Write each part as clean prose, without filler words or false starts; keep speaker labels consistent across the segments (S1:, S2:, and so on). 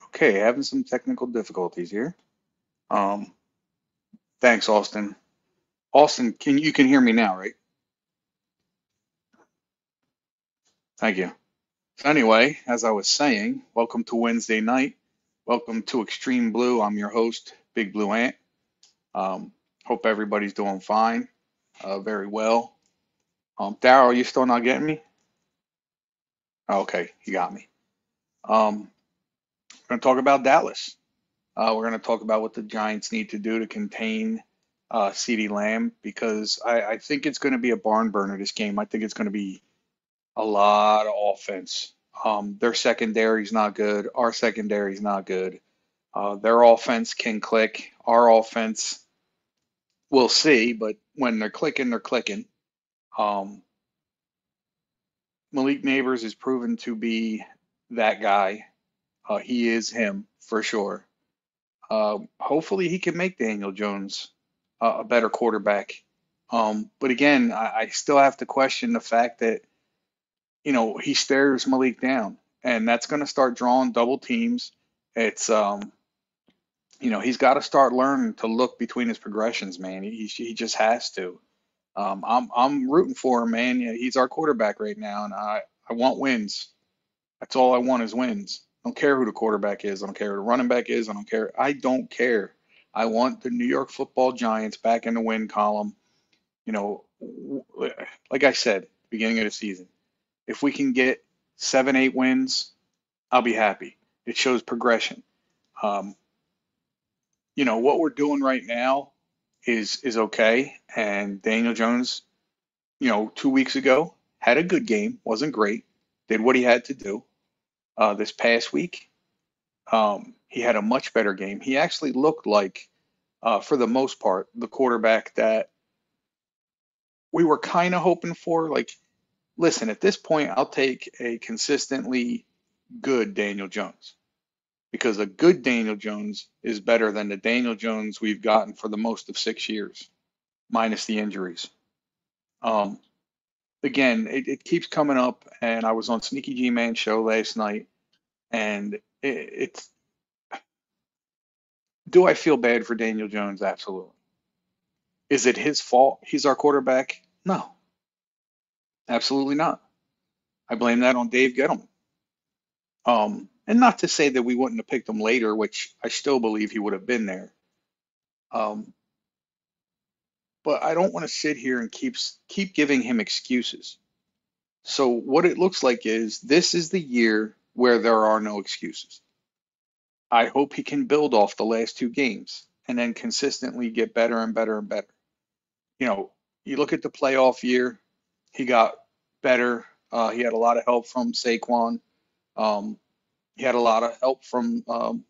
S1: Okay, having some technical difficulties here. Um, Thanks, Austin. Austin, can hear me now, right? Thank you. So anyway, as I was saying, welcome to Wednesday night. Welcome to Extreme Blue. I'm your host, Big Blue Ant. Um, Hope everybody's doing fine, very well. Daryl, you still not getting me? Oh, okay, you got me. We're going to talk about Dallas. We're going to talk about what the Giants need to do to contain CeeDee Lamb because I think it's going to be a barn burner this game. I think it's going to be a lot of offense. Their secondary is not good. Our secondary is not good. Their offense can click. Our offense, we'll see, but when they're clicking, they're clicking. Um, Malik Neighbors is proven to be that guy. He is him for sure. Hopefully, he can make Daniel Jones a better quarterback. But again, I still have to question the fact that he stares Malik down, and that's going to start drawing double teams. It's he's got to start learning to look between his progressions, man. He just has to. I'm rooting for him, man. Yeah, he's our quarterback right now, and I want wins. That's all I want is wins. I don't care who the quarterback is. I don't care who the running back is. I don't care. I don't care. I want the New York Football Giants back in the win column. You know, like I said, beginning of the season, if we can get 7, 8 wins, I'll be happy. It shows progression. Um, what we're doing right now is okay. And Daniel Jones, 2 weeks ago had a good game, wasn't great, did what he had to do. This past week, he had a much better game. He actually looked like, for the most part, the quarterback that we were kind of hoping for. Like, listen, at this point, I'll take a consistently good Daniel Jones because a good Daniel Jones is better than the Daniel Jones we've gotten for the most of 6 years, minus the injuries. Um, Again, it keeps coming up, and I was on Sneaky G Man's show last night, and it's do I feel bad for Daniel Jones? Absolutely. Is it his fault? He's our quarterback? No, absolutely not. I blame that on Dave Gettleman. And not to say that we wouldn't have picked him later, which I still believe he would have been there. Um, but I don't want to sit here and keep giving him excuses. So what it looks like is this is the year where there are no excuses. I hope he can build off the last 2 games and then consistently get better and better and better. You know, you look at the playoff year, he got better. He had a lot of help from Saquon. Um, he had a lot of help from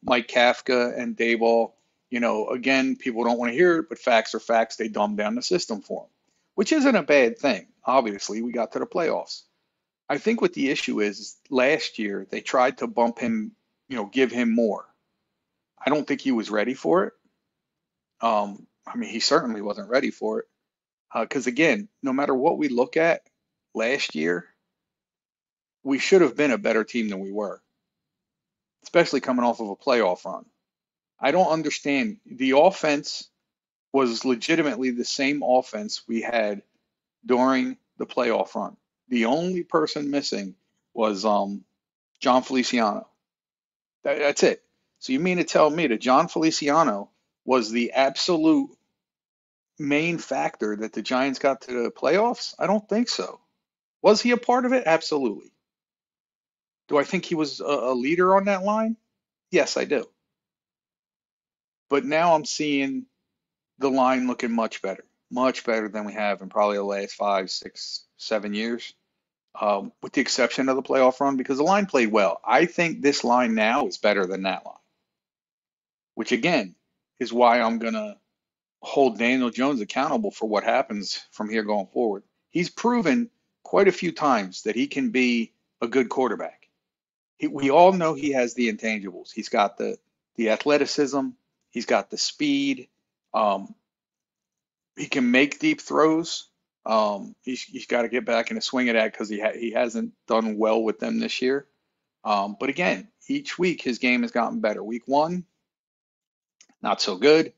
S1: Mike Kafka and Dayball. Again, people don't want to hear it, but facts are facts. They dumb down the system for him, which isn't a bad thing. Obviously, we got to the playoffs. I think what the issue is last year they tried to bump him, give him more. I don't think he was ready for it. I mean, he certainly wasn't ready for it. Because again, no matter what we look at last year, we should have been a better team than we were, especially coming off of a playoff run. I don't understand. The offense was legitimately the same offense we had during the playoff run. The only person missing was John Feliciano. That's it. So you mean to tell me that John Feliciano was the absolute main factor that the Giants got to the playoffs? I don't think so. Was he a part of it? Absolutely. Do I think he was a leader on that line? Yes, I do. But now I'm seeing the line looking much better than we have in probably the last 5, 6, 7 years, with the exception of the playoff run because the line played well. I think this line now is better than that line, which again is why I'm going to hold Daniel Jones accountable for what happens from here going forward. He's proven quite a few times that he can be a good quarterback. We all know he has the intangibles. He's got the athleticism. He's got the speed. Um, he can make deep throws. He's got to get back in the swing of that because he hasn't done well with them this year. But again, each week his game has gotten better. Week one, not so good.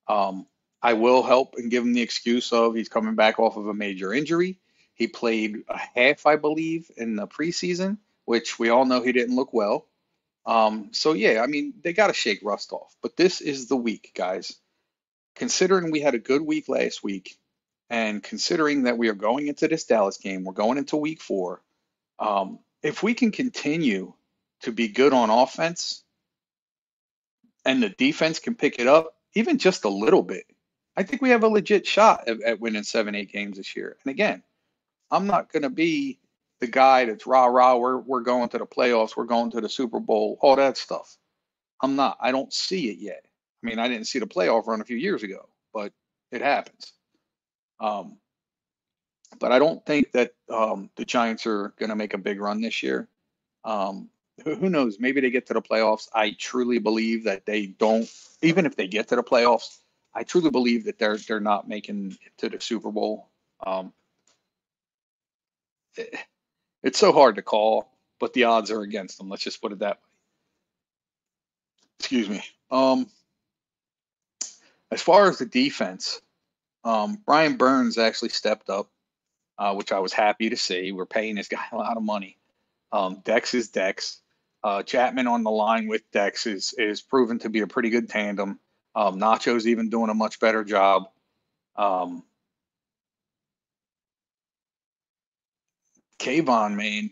S1: Um, I will help and give him the excuse of he's coming back off of a major injury. He played a half, I believe, in the preseason, which we all know he didn't look well. So yeah, I mean, they got to shake rust off. But this is the week, guys. Considering we had a good week last week, and considering that we are going into this Dallas game, we're going into week four. If we can continue to be good on offense and the defense can pick it up, even just a little bit, I think we have a legit shot at winning 7, 8 games this year. And again, I'm not going to be the guy that's rah rah. We're going to the playoffs. We're going to the Super Bowl. All that stuff. I'm not. I don't see it yet. I mean, I didn't see the playoff run a few years ago, but it happens. Um, but I don't think that the Giants are going to make a big run this year. Um, who knows? Maybe they get to the playoffs. I truly believe that they don't. Even if they get to the playoffs, I truly believe that they're not making it to the Super Bowl. Um, it, it's so hard to call, but the odds are against them. Let's just put it that way. Excuse me. As far as the defense, Brian Burns actually stepped up, which I was happy to see. We're paying this guy a lot of money. Dex is Dex. Chapman on the line with Dex is proven to be a pretty good tandem. Nacho's even doing a much better job. Um, Kayvon, man,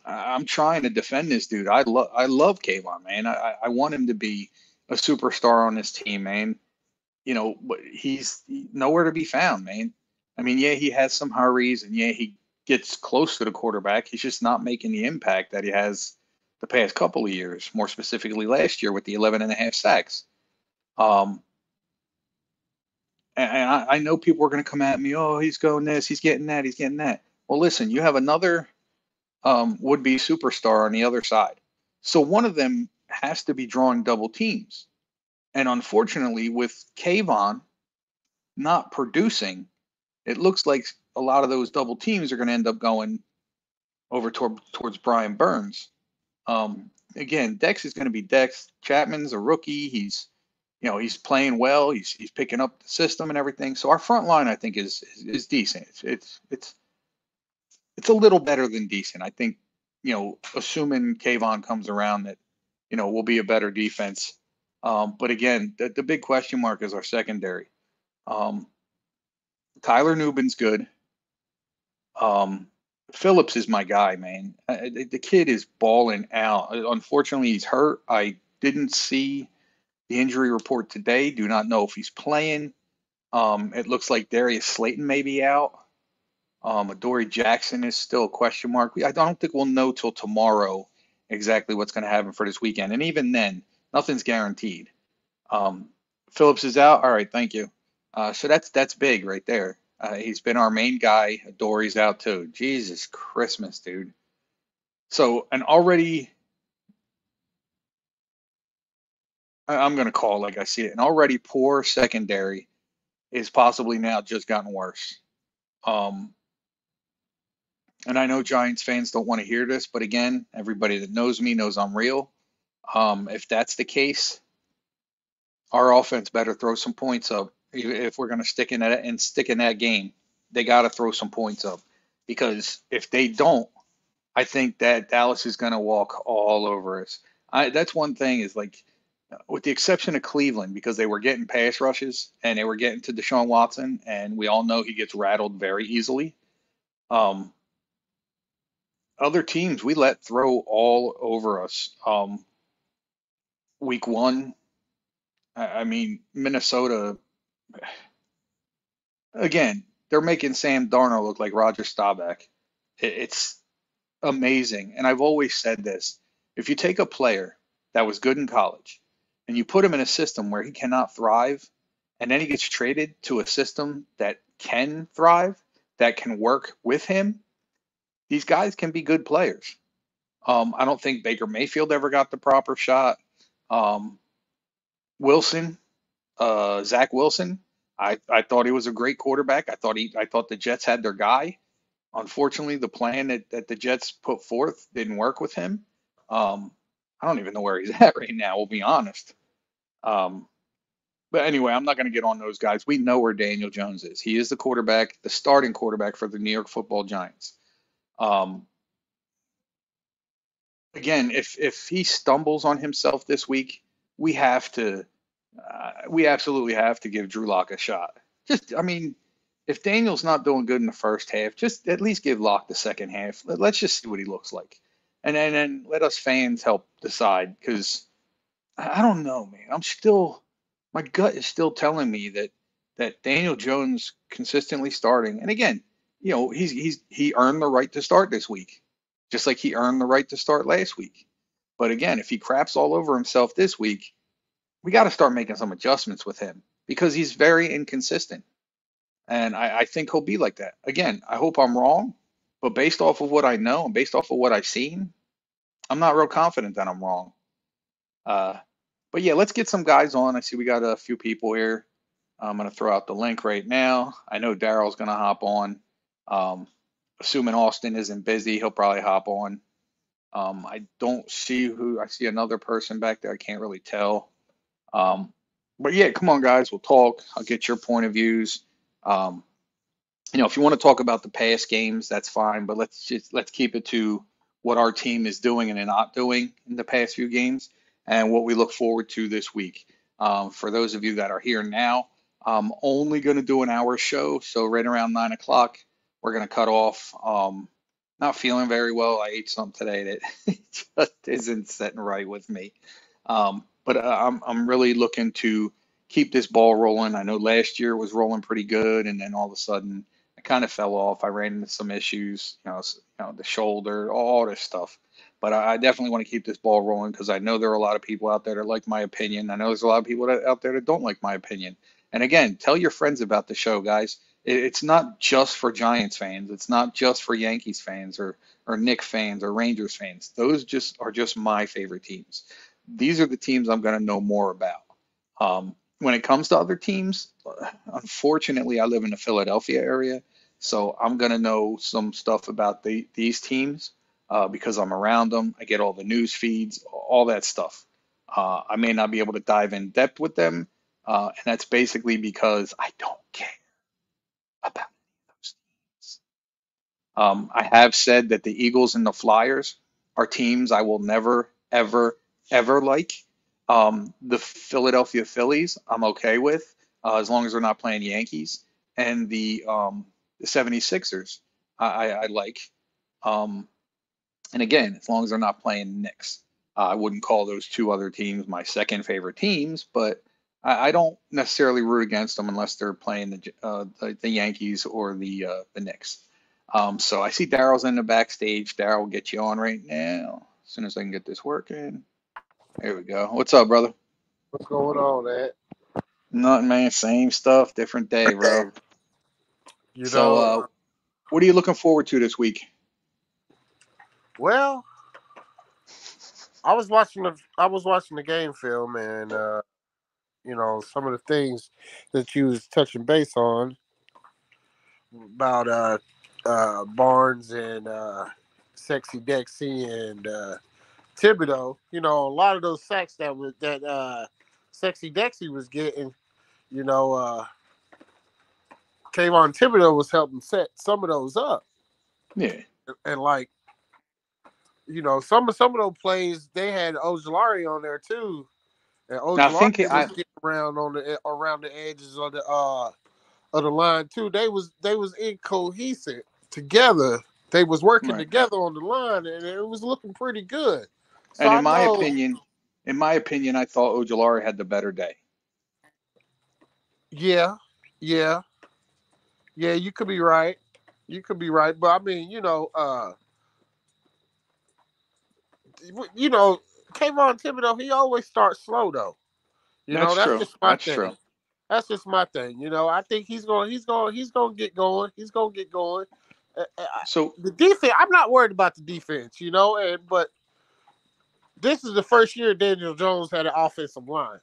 S1: I'm trying to defend this dude. I love Kayvon, man. I want him to be a superstar on this team, man. You know, but he's nowhere to be found, man. I mean, yeah, he has some hurries, and yeah, he gets close to the quarterback. He's just not making the impact that he has the past couple of years, more specifically last year with the 11 and a half sacks. Um, and I know people are going to come at me, oh, he's going this, he's getting that, he's getting that. Well, listen, you have another would-be superstar on the other side. So one of them has to be drawing double teams. And unfortunately, with Kayvon not producing, it looks like a lot of those double teams are going to end up going over towards Brian Burns. Again, Dex is going to be Dex. Chapman's a rookie. He's playing well. He's picking up the system and everything. So our front line, I think, is decent. It's a little better than decent. I think, assuming Kayvon comes around, that will be a better defense. But again, the big question mark is our secondary. Um, Tyler Nubin's good. Um, Phillips is my guy, man. The kid is balling out. Unfortunately, he's hurt. I didn't see the injury report today. Do not know if he's playing. It looks like Darius Slayton may be out. Adoree Jackson is still a question mark. I don't think we'll know till tomorrow exactly what's going to happen for this weekend. And even then, nothing's guaranteed. Um, Phillips is out. All right, thank you. So that's big right there. He's been our main guy. Dory's out too. Jesus Christmas, dude. So an already, I'm going to call it like I see it, an already poor secondary is possibly now just gotten worse. Um, and I know Giants fans don't want to hear this, but again, everybody that knows me knows I'm real. If that's the case, our offense better throw some points up. If we're going to stick in that game, they got to throw some points up, because if they don't, I think that Dallas is going to walk all over us. That's one thing is, like, with the exception of Cleveland, because they were getting pass rushes and they were getting to Deshaun Watson, and we all know he gets rattled very easily. Um, Other teams we let throw all over us. Week one, I mean, Minnesota, again, they're making Sam Darnold look like Roger Staubach. It's amazing. And I've always said this: if you take a player that was good in college and you put him in a system where he cannot thrive, and then he gets traded to a system that can thrive, that can work with him, these guys can be good players. I don't think Baker Mayfield ever got the proper shot. Um, Wilson, Zach Wilson, I thought he was a great quarterback. I thought the Jets had their guy. Unfortunately, the plan that the Jets put forth didn't work with him. I don't even know where he's at right now, we'll be honest. Um, but anyway, I'm not going to get on those guys. We know where Daniel Jones is. He is the quarterback, the starting quarterback for the New York Football Giants. Um, Again, if he stumbles on himself this week, we have to, we absolutely have to give Drew Lock a shot. Just, I mean, if Daniel's not doing good in the first half, just at least give Lock the second half. Let's just see what he looks like, and then let us fans help decide. Because I don't know, man. My gut is still telling me that Daniel Jones consistently starting, and again, he earned the right to start this week, just like he earned the right to start last week. But again, if he craps all over himself this week, we got to start making some adjustments with him because he's very inconsistent, and I think he'll be like that. Again, I hope I'm wrong, but based off of what I know and based off of what I've seen, I'm not real confident that I'm wrong. Uh, but yeah, let's get some guys on. I see we got a few people here. I'm going to throw out the link right now. I know Daryl's going to hop on. Um, Assuming Austin isn't busy, he'll probably hop on. I don't see who, I see another person back there. I can't really tell. Um, but yeah, come on, guys. We'll talk. I'll get your point of views. Um, if you want to talk about the past games, that's fine. But let's keep it to what our team is doing and not doing in the past few games, and what we look forward to this week. For those of you that are here now, I'm only going to do an hour show, so right around 9 o'clock, we're going to cut off. Not feeling very well. I ate something today that just isn't sitting right with me. But I'm really looking to keep this ball rolling. I know last year was rolling pretty good, and then all of a sudden I kind of fell off. I ran into some issues, the shoulder, all this stuff. But I definitely want to keep this ball rolling because I know there are a lot of people out there that like my opinion. I know there's a lot of people out there that don't like my opinion. And again, tell your friends about the show, guys. It's not just for Giants fans. It's not just for Yankees fans or Knicks fans or Rangers fans. Those just are just my favorite teams. These are the teams I'm going to know more about. When it comes to other teams, unfortunately, I live in the Philadelphia area, so I'm going to know some stuff about these teams because I'm around them. I get all the news feeds, all that stuff. I may not be able to dive in depth with them, and that's basically because I don't care about those teams. I have said that the Eagles and the Flyers are teams I will never, ever, ever like. The Philadelphia Phillies, I'm okay with, as long as they're not playing Yankees. And the 76ers, I like. Um, and again, as long as they're not playing Knicks. I wouldn't call those two other teams my second favorite teams, but I don't necessarily root against them unless they're playing the Yankees or the Knicks. So I see Daryl's in the backstage. Daryl will get you on right now as soon as I can get this working. There we go. What's up, brother?
S2: What's going on, Ed?
S1: Nothing, man. Same stuff, different day, bro.
S2: You
S1: So,
S2: know,
S1: what are you looking forward to this week?
S2: well, I was watching the game film, and some of the things that you was touching base on about Barnes and Sexy Dexy and Thibodeau. A lot of those sacks that Sexy Dexy was getting, you know, uh, Kayvon Thibodeau was helping set some of those up,
S1: Yeah.
S2: and like some of those plays they had Ojulari on there too. And
S1: Now, I
S2: Ojulari
S1: think
S2: was getting around the edges of the line too. They was incohesive together. They was working
S1: right.
S2: together on the line, and it was looking pretty good. So
S1: And
S2: I know,
S1: in my opinion, I thought Ojulari had the better day.
S2: yeah, yeah, yeah. You could be right. You could be right, but I mean, Kayvon Thibodeau, he always starts slow though.
S1: That's
S2: That's
S1: true.
S2: just my
S1: That's true.
S2: thing. That's just my thing. I think he's gonna get going. He's gonna get going.
S1: So,
S2: The defense, I'm not worried about the defense, but this is the first year Daniel Jones had an offensive line.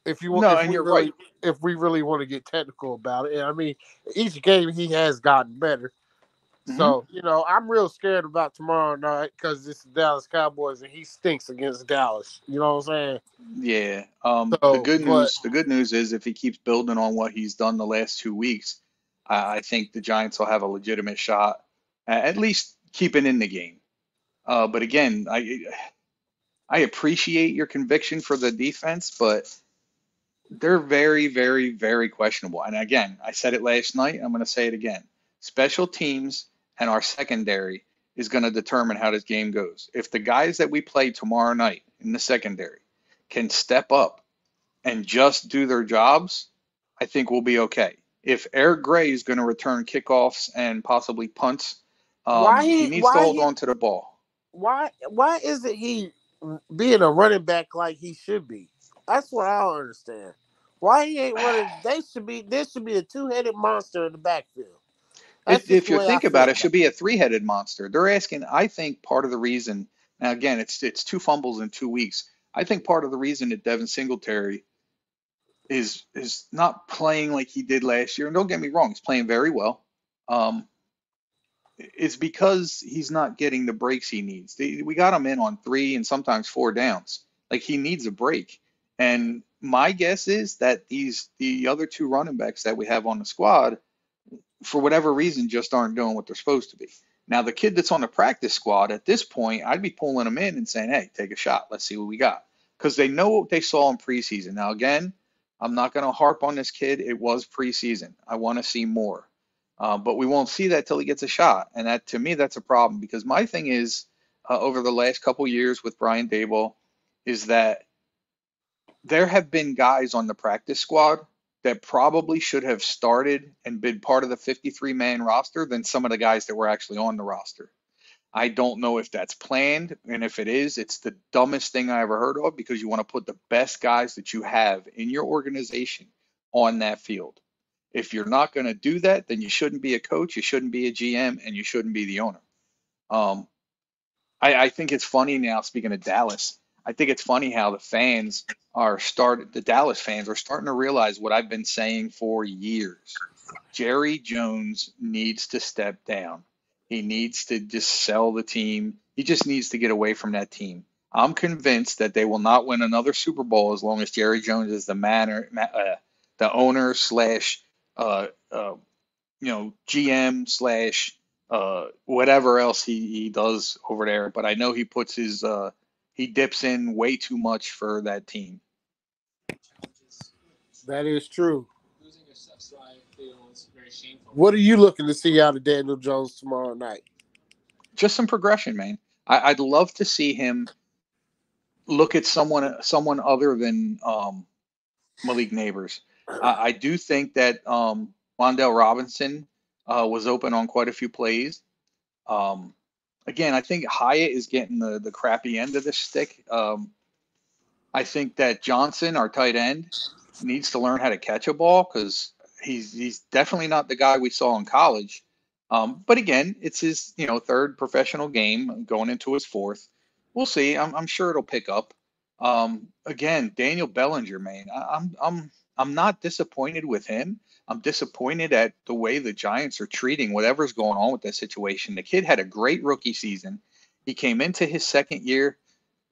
S2: If you want,
S1: No, and you're right.
S2: if we really want to get technical about it, and I mean, each game he has gotten better.
S1: Hmm.
S2: So I'm real scared about tomorrow night because this is Dallas Cowboys and he stinks against Dallas. You know what I'm saying?
S1: Yeah.
S2: So, but
S1: The good news is if he keeps building on what he's done the last 2 weeks, I think the Giants will have a legitimate shot at least keeping in the game. But again, I appreciate your conviction for the defense, but they're very, very, very questionable. And again, I said it last night. I'm going to say it again. Special teams and our secondary is going to determine how this game goes. If the guys that we play tomorrow night in the secondary can step up and just do their jobs, I think we'll be okay. If Eric Gray is going to return kickoffs and possibly punts,
S2: why
S1: he
S2: he
S1: needs to
S2: why
S1: hold
S2: he
S1: on to the ball.
S2: why isn't he being a running back like he should be? That's what I don't understand. Why he ain't running? There should be a two-headed monster in the backfield. That's just
S1: If
S2: the
S1: you
S2: way I
S1: think
S2: feel
S1: about it, it
S2: about
S1: should be a three-headed monster. They're asking, I think part of the reason, now again, it's two fumbles in 2 weeks. I think part of the reason that Devin Singletary is not playing like he did last year, and don't get me wrong, he's playing very well. Um, is because he's not getting the breaks he needs. We got him in on 3 and sometimes 4 downs. Like he needs a break. And my guess is that the other two running backs that we have on the squad, for whatever reason, just aren't doing what they're supposed to be. Now, the kid that's on the practice squad at this point, I'd be pulling him in and saying, hey, take a shot. Let's see what we got. Because they know what they saw in preseason. Now, again, I'm not going to harp on this kid. It was preseason. I want to see more. But we won't see that till he gets a shot. And that, to me, that's a problem because my thing is over the last couple years with Brian Daboll is that there have been guys on the practice squad that probably should have started and been part of the 53-man roster than some of the guys that were actually on the roster. I don't know if that's planned, and if it is, it's the dumbest thing I ever heard of because you want to put the best guys that you have in your organization on that field. If you're not going to do that, then you shouldn't be a coach, you shouldn't be a GM, and you shouldn't be the owner. Um, I think it's funny now, speaking of Dallas, I think it's funny how the Dallas fans are starting to realize what I've been saying for years. Jerry Jones needs to step down. He needs to just sell the team. He just needs to get away from that team. I'm convinced that they will not win another Super Bowl as long as Jerry Jones is the owner slash uh, uh, GM slash whatever else he does over there. But I know he puts he dips in way too much for that team.
S2: that is true. What are you looking to see out of Daniel Jones tomorrow night?
S1: Just some progression, man. I'd love to see him look at someone other than Malik Neighbors. I do think that Wandale Robinson was open on quite a few plays. Um, Again, I think Hyatt is getting the crappy end of the stick. I think that Johnson, our tight end, needs to learn how to catch a ball because he's definitely not the guy we saw in college. But again, it's his third professional game going into his fourth. We'll see. I'm sure it'll pick up. Again, Daniel Bellinger, man, I'm not disappointed with him. I'm disappointed at the way the Giants are treating whatever's going on with that situation. The kid had a great rookie season. He came into his second year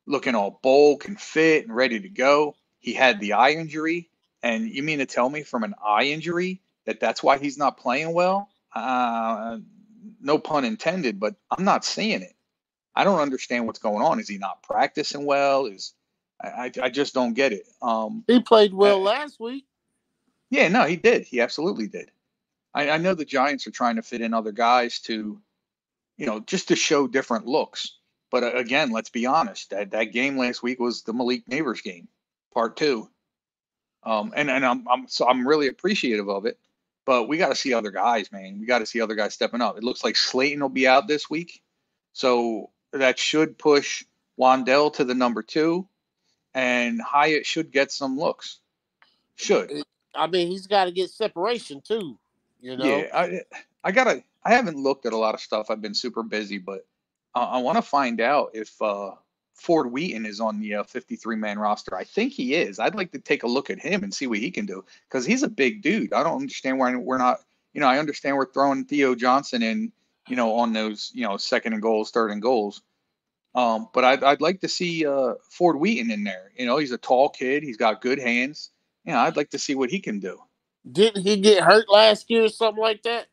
S1: looking all bulk and fit and ready to go. He had the eye injury, and you mean to tell me from an eye injury that's why he's not playing well? No pun intended, but I'm not seeing it. I don't understand what's going on. Is he not practicing well? I just don't get it.
S2: He played
S1: Uh,
S2: well last week.
S1: yeah, no, he did. He absolutely did. I know the Giants are trying to fit in other guys to just to show different looks. But again, let's be honest. That game last week was the Malik Neighbors game, part two. And I'm really appreciative of it. But we got to see other guys, man. We got to see other guys stepping up. It looks like Slayton will be out this week, so that should push Wandell to the number 2, and Hyatt should get some looks. Should.
S2: I mean, he's got to get separation too. You know.
S1: Yeah, I haven't looked at a lot of stuff. I've been super busy, but I want to find out if Ford Wheaton is on the 53-man roster. I think he is. I'd like to take a look at him and see what he can do because he's a big dude. I don't understand why we're not. I understand we're throwing Theo Johnson in, on those, second and goals, third and goals. But I'd like to see Ford Wheaton in there. He's a tall kid. He's got good hands. I'd like to see what he can do.
S2: Didn't he get hurt last year or something like that?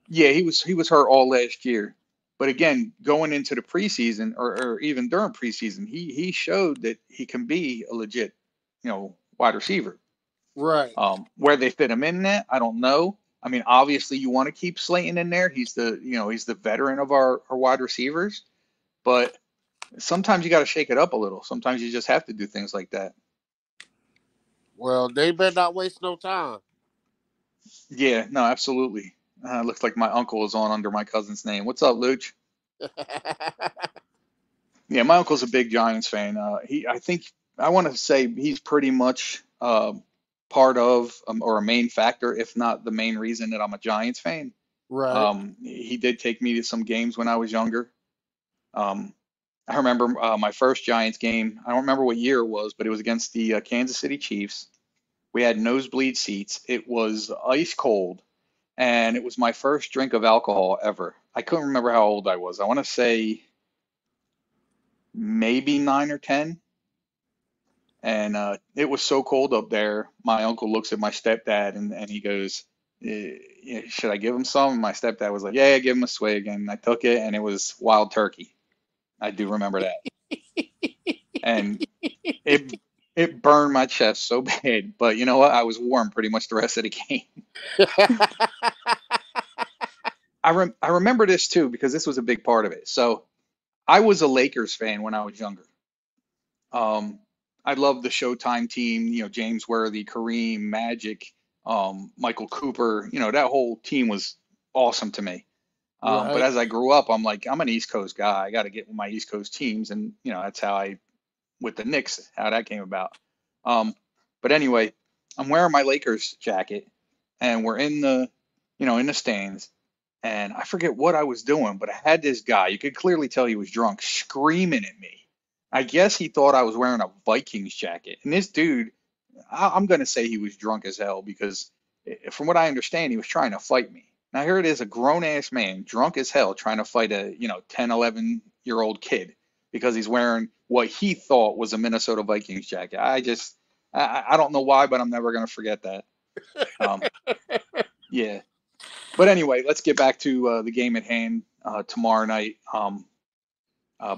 S1: Yeah, he was hurt all last year. But again, going into the preseason or even during preseason, he showed that he can be a legit, wide receiver.
S2: Right.
S1: Where they fit him in that, I don't know. I mean, obviously you want to keep Slayton in there. He's the veteran of our wide receivers. But sometimes you got to shake it up a little. Sometimes you just have to do things like that.
S2: Well, they better not waste no time.
S1: Yeah, no, absolutely. Looks like my uncle is on under my cousin's name. What's up, Luch? Yeah, my uncle's a big Giants fan. I think I want to say he's pretty much part of or a main factor, if not the main reason that I'm a Giants fan.
S2: Right.
S1: He did take me to some games when I was younger. I remember my first Giants game. I don't remember what year it was, but it was against the Kansas City Chiefs. We had nosebleed seats. It was ice cold, and it was my first drink of alcohol ever. I couldn't remember how old I was. I want to say maybe 9 or 10. And it was so cold up there. My uncle looks at my stepdad and he goes, "Should I give him some?" And my stepdad was like, "Yeah, give him a swig." And I took it, and it was wild turkey. I do remember that. And it burned my chest so bad. But you know what? I was warm pretty much the rest of the game. I remember this too because this was a big part of it. So I was a Lakers fan when I was younger. Um, I loved the Showtime team, James Worthy, Kareem, Magic, Michael Cooper, that whole team was awesome to me. But
S2: Right.
S1: as I grew up, I'm like, I'm an East Coast guy. I got to get with my East Coast teams. And, that's with the Knicks, how that came about. But anyway, I'm wearing my Lakers jacket and we're in the stands. And I forget what I was doing, but I had this guy, you could clearly tell he was drunk, screaming at me. I guess he thought I was wearing a Vikings jacket. And this dude, I'm going to say he was drunk as hell because from what I understand, he was trying to fight me. Now here it is, a grown ass man, drunk as hell, trying to fight a, 10, 11-year-old kid because he's wearing what he thought was a Minnesota Vikings jacket. I don't know why, but I'm never going to forget that. Um, yeah. But anyway, let's get back to the game at hand tomorrow night.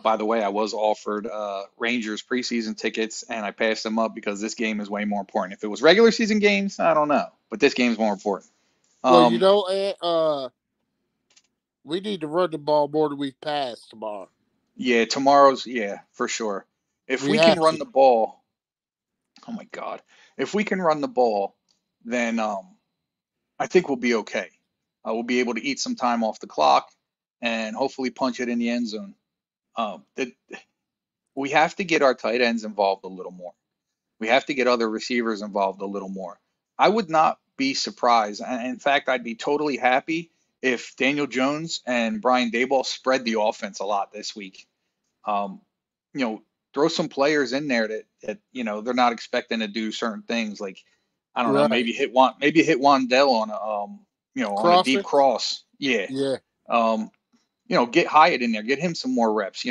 S1: By the way, I was offered Rangers preseason tickets, and I passed them up because this game is way more important. If it was regular season games, I don't know, but this game is more important.
S2: Well, Ed, we need to run the ball more than we pass tomorrow.
S1: Yeah, for sure. If
S2: We
S1: we can
S2: have
S1: run
S2: to.
S1: the ball, oh my God, if we can run the ball, then I think we'll be okay. We'll be able to eat some time off the clock and hopefully punch it in the end zone. That we have to get our tight ends involved a little more. We have to get other receivers involved a little more. I would not be surprised. And in fact, I'd be totally happy if Daniel Jones and Brian Daboll spread the offense a lot this week. Um, you know, throw some players in there that they're not expecting to do certain things. Like I don't know,
S2: Right.
S1: maybe hit Wandell on a on a deep
S2: Crosser?
S1: cross. Yeah.
S2: Yeah.
S1: Um, get Hyatt in there, get him some more reps.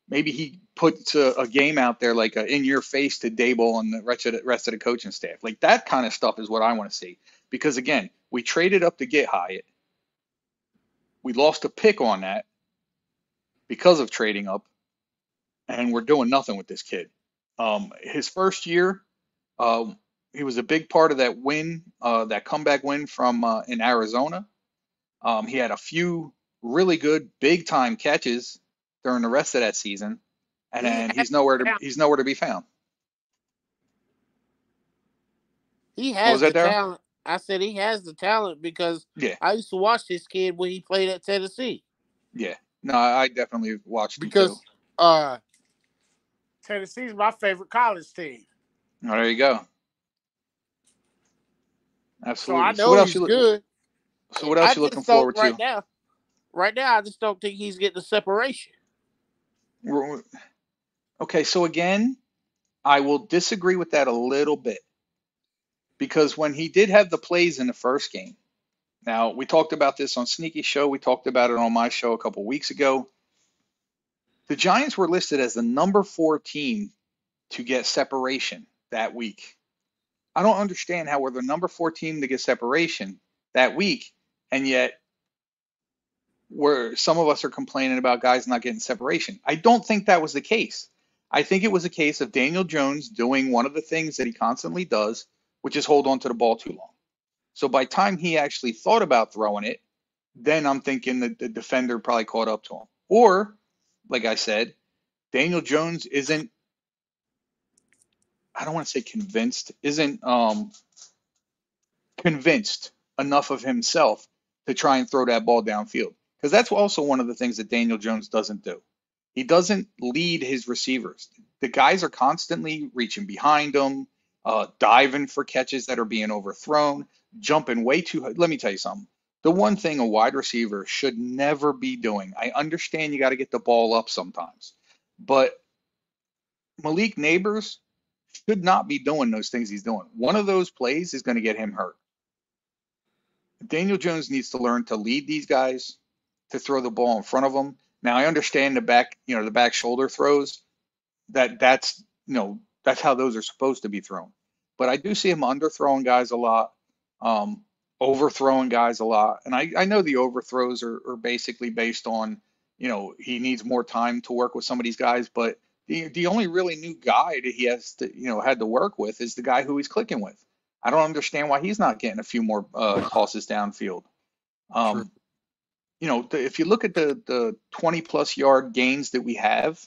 S1: Maybe he puts a game out there like in your face to Dable and the rest of the coaching staff. Like that kind of stuff is what I want to see. Because again, we traded up to get Hyatt. We lost a pick on that because of trading up, and we're doing nothing with this kid. His first year, um, he was a big part of that win, that comeback win from in Arizona. He had a few really good big time catches during the rest of that season, and
S2: He
S1: then
S2: has the talent.
S1: he's nowhere to be found.
S2: He
S1: What was
S2: has
S1: that,
S2: the
S1: Daryl?
S2: talent. I said he has the talent because
S1: Yeah,
S2: I used to watch this kid when he played at Tennessee.
S1: yeah. No, I definitely watched him too.
S2: Because Tennessee's my favorite college team.
S1: Oh, there you go.
S2: So I
S1: Absolutely.
S2: know he's good.
S1: So what
S2: I
S1: else you looking
S2: just don't
S1: forward
S2: right
S1: to?
S2: now. Right now, I just don't think he's getting the separation.
S1: Okay, so again, I will disagree with that a little bit because when he did have the plays in the first game, now we talked about this on Sneaky Show, we talked about it on my show a couple weeks ago. The Giants were listed as the number 4 team to get separation that week. I don't understand how we're the number 4 team to get separation that week, and yet where some of us are complaining about guys not getting separation. I don't think that was the case. I think it was a case of Daniel Jones doing one of the things that he constantly does, which is hold on to the ball too long. So by time he actually thought about throwing it, then I'm thinking that the defender probably caught up to him. Or, like I said, Daniel Jones isn't, I don't want to say convinced, isn't convinced enough of himself to try and throw that ball downfield. Because that's also one of the things that Daniel Jones doesn't do. He doesn't lead his receivers. The guys are constantly reaching behind him, diving for catches that are being overthrown, jumping way too high. Let me tell you something. The one thing a wide receiver should never be doing, I understand you got to get the ball up sometimes, but Malik Neighbors should not be doing those things he's doing. One of those plays is going to get him hurt. Daniel Jones needs to learn to lead these guys, to throw the ball in front of them. Now I understand the back shoulder throws. That's how those are supposed to be thrown. But I do see him underthrowing guys a lot, overthrowing guys a lot. And I know the overthrows are basically based on, he needs more time to work with some of these guys. But the only really new guy that he has to, had to work with is the guy who he's clicking with. I don't understand why he's not getting a few more tosses downfield. If you look at the 20 plus yard gains that we have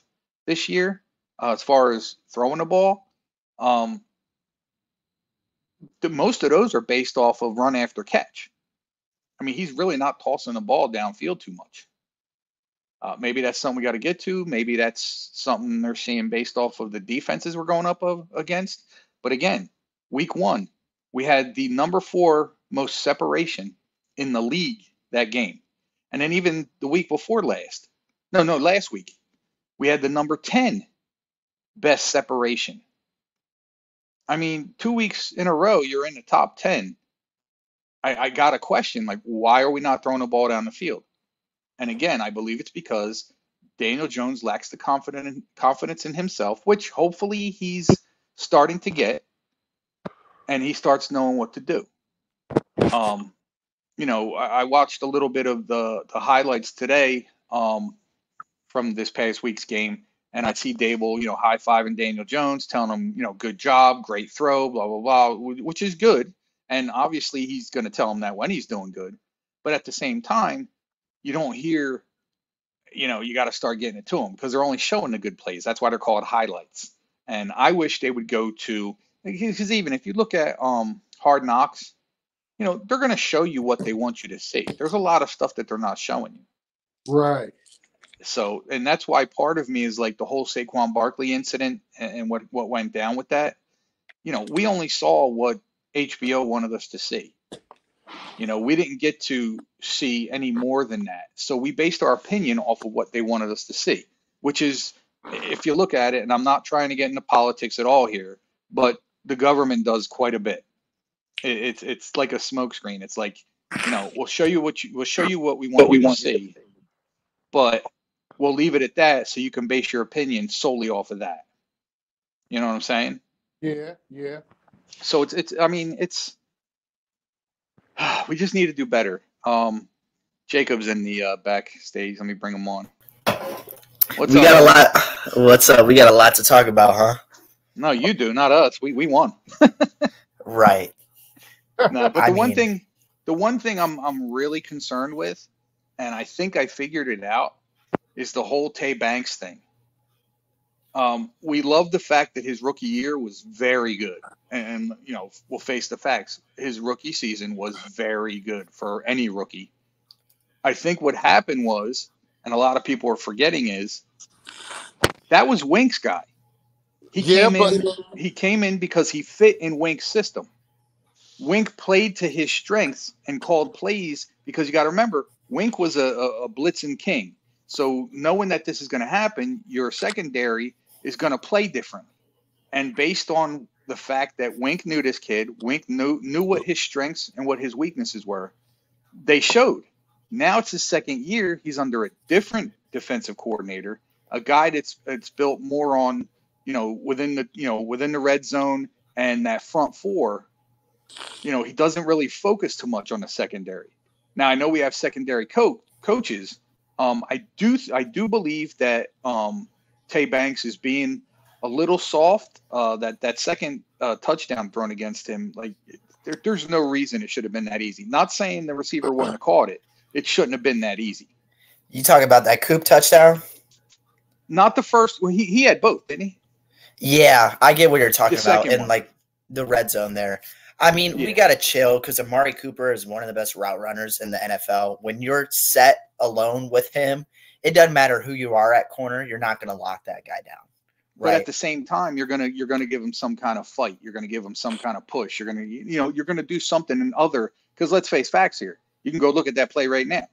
S1: this year, as far as throwing the ball, most of those are based off of run after catch. I mean, he's really not tossing the ball downfield too much. Maybe that's something we got to get to. Maybe that's something they're seeing based off of the defenses we're going up against. But again, week 1, we had the number 4 most separation in the league that game. And then even the week before last week, we had the number 10 best separation. I mean, 2 weeks in a row, you're in the top 10. I got a question, like, why are we not throwing the ball down the field? And again, I believe it's because Daniel Jones lacks the confidence in himself, which hopefully he's starting to get, and he starts knowing what to do. I watched a little bit of the highlights today from this past week's game, and I see Dable, high-fiving Daniel Jones, telling him, good job, great throw, blah, blah, blah, which is good. And obviously he's going to tell him that when he's doing good. But at the same time, you don't hear, you got to start getting it to them because they're only showing the good plays. That's why they're called highlights. And I wish they would go to, because even if you look at Hard Knocks, they're going to show you what they want you to see. There's a lot of stuff that they're not showing you.
S2: Right.
S1: So, and that's why part of me is like the whole Saquon Barkley incident and what went down with that. We only saw what HBO wanted us to see. We didn't get to see any more than that. So we based our opinion off of what they wanted us to see, which is, if you look at it, and I'm not trying to get into politics at all here, but the government does quite a bit. It's like a smokescreen. It's like, we'll show you what we want you to see, but we'll leave it at that so you can base your opinion solely off of that. You know what I'm saying?
S2: Yeah.
S1: So we just need to do better. Jacob's in the backstage. Let me bring him on.
S3: We got a lot. What's up? We got a lot to talk about, huh?
S1: No, you do, not us. We won.
S3: Right.
S1: No, but the one thing I'm really concerned with, and I think I figured it out, is the whole Tay Banks thing. We love the fact that his rookie year was very good. And, we'll face the facts. His rookie season was very good for any rookie. I think what happened was, and a lot of people are forgetting, is that was Wink's guy. He came in because he fit in Wink's system. Wink played to his strengths and called plays because you got to remember, Wink was a blitzing king. So knowing that this is going to happen, your secondary is going to play differently. And based on the fact that Wink knew this kid, Wink knew what his strengths and what his weaknesses were, they showed. Now it's his second year. He's under a different defensive coordinator, a guy that's built more on, within the red zone and that front four. He doesn't really focus too much on the secondary. Now I know we have secondary coaches. I do believe that Tay Banks is being a little soft. That second touchdown thrown against him, like there's no reason it should have been that easy. Not saying the receiver wouldn't have caught it. It shouldn't have been that easy.
S3: You talk about that Coop touchdown?
S1: Not the first. Well, he had both, didn't he?
S3: Yeah, I get what you're talking about in
S1: one.
S3: like the red zone there. I mean, we got to chill because Amari Cooper is one of the best route runners in the NFL. When you're set alone with him, it doesn't matter who you are at corner. You're not going to lock that guy down. Right?
S1: But at the same time, you're gonna give him some kind of fight. You're gonna give him some kind of push. You're gonna do something in other. Because let's face facts here. You can go look at that play right now,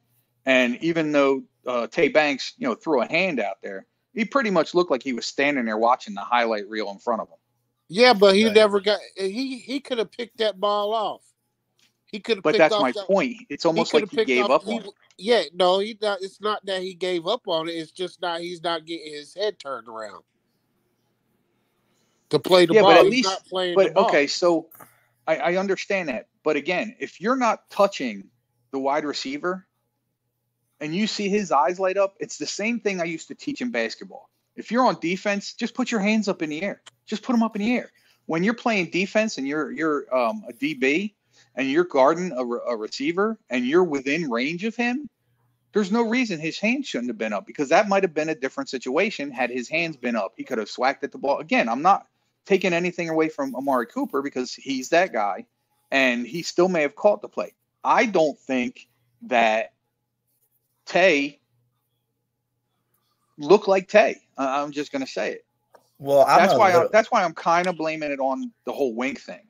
S1: and even though Tay Banks, threw a hand out there, he pretty much looked like he was standing there watching the highlight reel in front of him.
S2: Yeah, but he never got. He could have picked that ball off. He could have.
S1: But that's my point. It's almost like he gave up on it.
S2: Yeah, no, he not. It's not that he gave up on it. It's just not. He's not getting his head turned around to play the ball.
S1: But at
S2: he's
S1: least,
S2: not playing the ball.
S1: Okay, so I understand that. But again, if you're not touching the wide receiver and you see his eyes light up, it's the same thing I used to teach in basketball. If you're on defense, just put your hands up in the air. Just put them up in the air. When you're playing defense and you're a DB and you're guarding a receiver and you're within range of him, there's no reason his hands shouldn't have been up, because that might have been a different situation had his hands been up. He could have swacked at the ball. Again, I'm not taking anything away from Amari Cooper because he's that guy, and he still may have caught the play. I don't think that Tay looked like Tay. I'm just going to say it.
S3: Well,
S1: that's why I'm kind of blaming it on the whole Wink thing.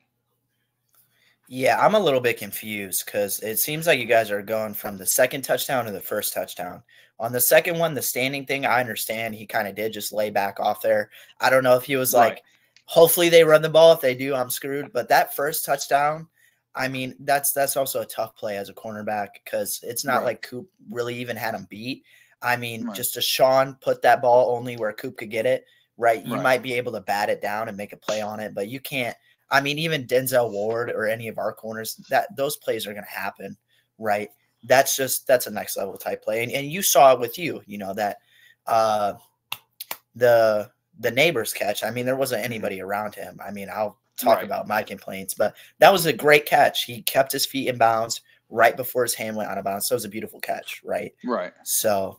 S3: Yeah, I'm a little bit confused because it seems like you guys are going from the second touchdown to the first touchdown. On the second one, the standing thing, I understand he kind of did just lay back off there. I don't know if he was like, hopefully they run the ball. If they do, I'm screwed. But that first touchdown, I mean, that's also a tough play as a cornerback because it's not like Coop really even had him beat. I mean, just Deshaun put that ball only where Coop could get it, right? You might be able to bat it down and make a play on it, but you can't. I mean, even Denzel Ward or any of our corners, those plays are going to happen, right? That's a next level type play. And you saw it with you, that the neighbor's catch. I mean, there wasn't anybody around him. I mean, I'll talk about my complaints, but that was a great catch. He kept his feet in bounds right before his hand went out of bounds. So it was a beautiful catch, right? Right. So,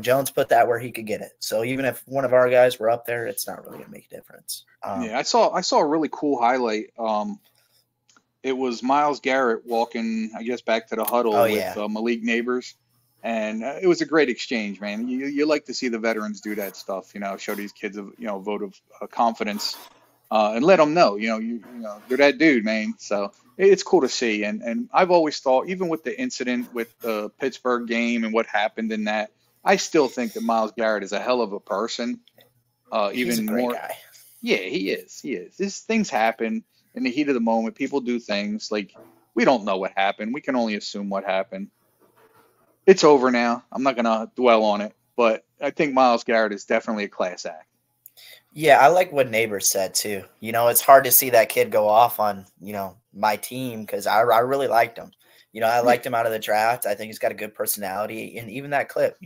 S3: Jones put that where he could get it. So even if one of our guys were up there, it's not really going to make a difference.
S1: I saw a really cool highlight. It was Myles Garrett walking, I guess, back to the huddle with Malik Neighbors. And it was a great exchange, man. You like to see the veterans do that stuff, show these kids a vote of confidence and let them know, they're that dude, man. So it's cool to see. And I've always thought, even with the incident with the Pittsburgh game and what happened in that, I still think that Myles Garrett is a hell of a person.
S3: He's a great guy.
S1: Yeah, he is. These things happen in the heat of the moment. People do things. Like, we don't know what happened. We can only assume what happened. It's over now. I'm not going to dwell on it. But I think Myles Garrett is definitely a class act.
S3: Yeah, I like what Neighbors said, too. It's hard to see that kid go off on, my team because I really liked him. I liked him out of the draft. I think he's got a good personality. And even that clip,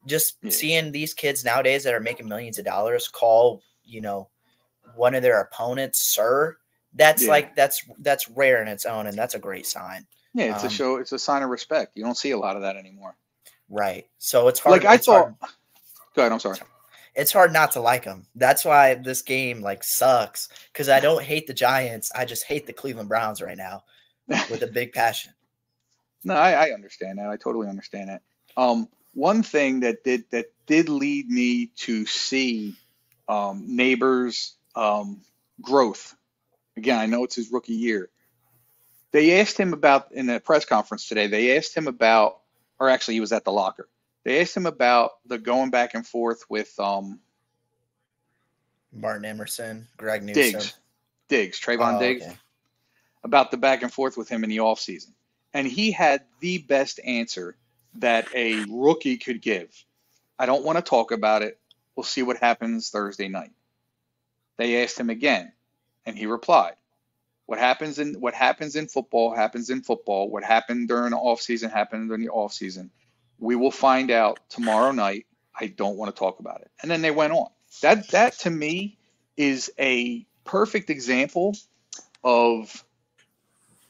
S3: just seeing these kids nowadays that are making millions of dollars call, one of their opponents, sir, that's rare in its own. And that's a great sign.
S1: Yeah, it's a show. It's a sign of respect. You don't see a lot of that anymore.
S3: Right. So it's hard.
S1: Go ahead. I'm sorry.
S3: It's hard not to like them. That's why this game sucks, because I don't hate the Giants. I just hate the Cleveland Browns right now with a big passion.
S1: No, I understand that. I totally understand that. One thing that did lead me to see Neighbors' growth. Again, I know it's his rookie year. They asked him about, in the press conference today, or actually he was at the locker. They asked him about the going back and forth with
S3: Martin Emerson, Greg Newsome.
S1: Diggs, Trayvon Diggs,
S3: Okay.
S1: about the back and forth with him in the offseason. And he had the best answer that a rookie could give. I don't want to talk about it. We'll see what happens Thursday night. They asked him again, and he replied, what happens in football happens in football. What happened during the offseason happened during the offseason. We will find out tomorrow night. I don't want to talk about it. And then they went on. That to me is a perfect example of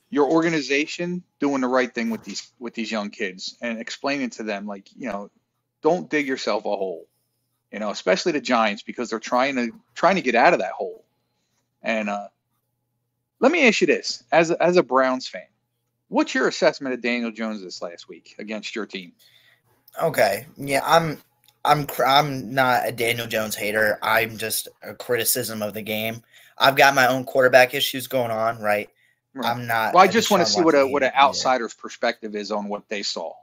S1: your organization doing the right thing with these young kids and explaining to them, like, don't dig yourself a hole, especially the Giants, because they're trying to get out of that hole. And let me ask you this, as a Browns fan, what's your assessment of Daniel Jones this last week against your team?
S3: Okay. Yeah, I'm not a Daniel Jones hater. I'm just a criticism of the game. I've got my own quarterback issues going on, right?
S1: Right.
S3: I'm not.
S1: Well, I just want to see what an
S3: Yeah.
S1: outsider's perspective is on what they saw.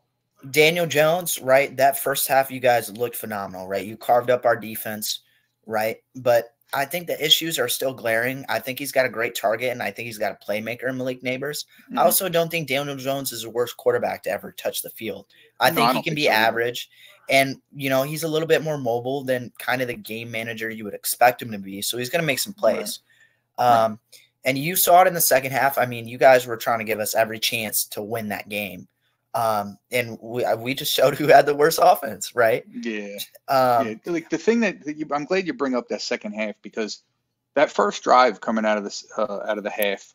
S3: Daniel Jones, right? That first half, you guys looked phenomenal, right? You carved up our defense, right? But I think the issues are still glaring. I think he's got a great target, and I think he's got a playmaker in Malik Neighbors.
S1: Mm-hmm.
S3: I also don't think Daniel Jones is the worst quarterback to ever touch the field. I think he can be average. And, he's a little bit more mobile than kind of the game manager you would expect him to be. So he's going to make some plays. Right. And you saw it in the second half. I mean, you guys were trying to give us every chance to win that game. And we just showed who had the worst offense, right?
S1: Yeah. Like the thing I'm glad you bring up that second half, because that first drive coming out of the half,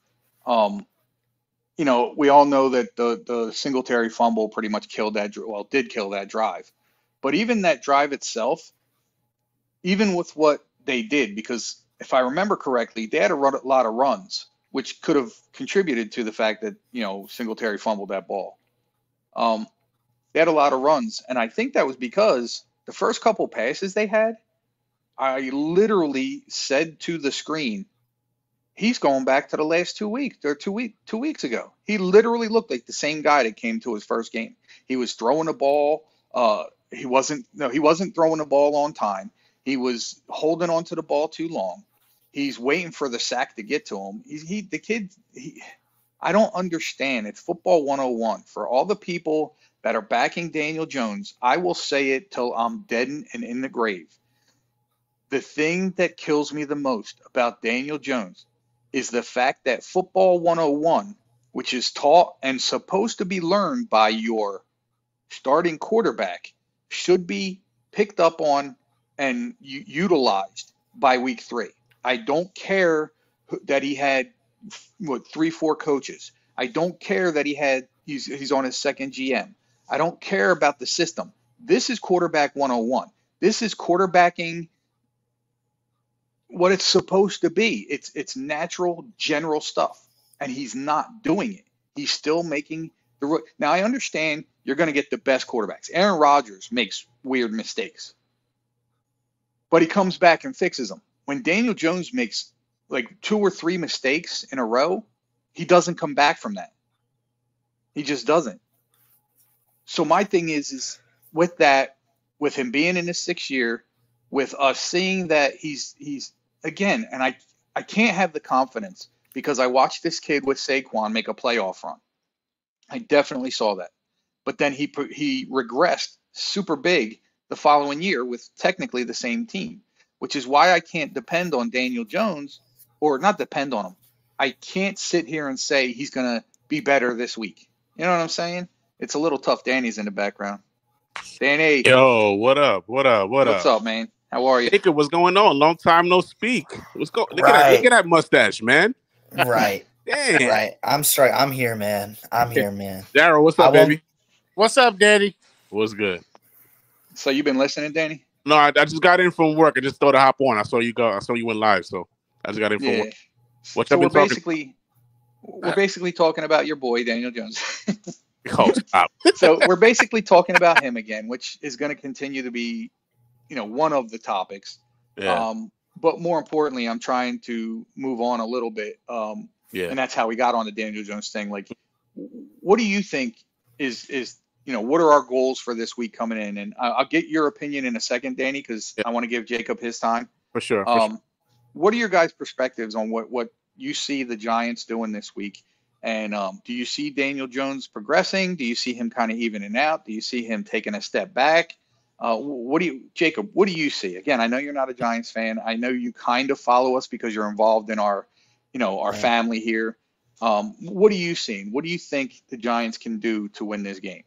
S1: we all know that the Singletary fumble pretty much did kill that drive. But even that drive itself, even with what they did, because if I remember correctly, they had a lot of runs, which could have contributed to the fact that, Singletary fumbled that ball. They had a lot of runs, and I think that was because the first couple passes they had, I literally said to the screen, he's going back to the last 2 weeks, or 2 weeks ago. He literally looked like the same guy that came to his first game. He was throwing the ball. He wasn't throwing the ball on time. He was holding on to the ball too long. He's waiting for the sack to get to him. I don't understand. It's football 101. For all the people that are backing Daniel Jones, I will say it till I'm dead and in the grave. The thing that kills me the most about Daniel Jones is the fact that football 101, which is taught and supposed to be learned by your starting quarterback, should be picked up on and utilized by week 3. I don't care that he had 3-4 coaches. I don't care that he's on his second GM. I don't care about the system. This is quarterback 101. This is quarterbacking what it's supposed to be. It's natural, general stuff, and he's not doing it. He's still making the. Now I understand you're going to get the best quarterbacks. Aaron Rodgers makes weird mistakes, but he comes back and fixes them. When Daniel Jones makes like 2 or 3 mistakes in a row, he doesn't come back from that. He just doesn't. So my thing is with that, with him being in his 6th year, with us seeing that he's again, and I can't have the confidence because I watched this kid with Saquon make a playoff run. I definitely saw that. But then he regressed super big the following year with technically the same team, which is why I can't depend on Daniel Jones, or not depend on him. I can't sit here and say he's going to be better this week. You know what I'm saying? It's a little tough. Danny's in the background. Danny.
S4: Yo, what up? What's
S1: up, man? How are you?
S4: Jacob, what's going on? Long time no speak. Look at that mustache, man.
S3: Right.
S4: Damn.
S3: Right. I'm sorry. I'm here, man.
S4: Daryl, what's up, baby?
S2: What's up, Danny?
S4: What's good?
S1: So you been listening, Danny?
S4: No, I just got in from work. I just thought to hop on. I saw you went live, so I just got in from work. What's up?
S1: We're basically talking about your boy Daniel Jones.
S4: Oh, stop.
S1: So we're basically talking about him again, which is going to continue to be, one of the topics.
S4: Yeah.
S1: But more importantly, I'm trying to move on a little bit.
S4: Yeah.
S1: And that's how we got on the Daniel Jones thing. Like, what do you think is what are our goals for this week coming in? And I'll get your opinion in a second, Danny, because I want to give Jacob his time.
S4: For sure.
S1: what are your guys' perspectives on what you see the Giants doing this week? And do you see Daniel Jones progressing? Do you see him kind of evening out? Do you see him taking a step back? Jacob, what do you see? Again, I know you're not a Giants fan. I know you kind of follow us because you're involved in our family here. What are you seeing? What do you think the Giants can do to win this game?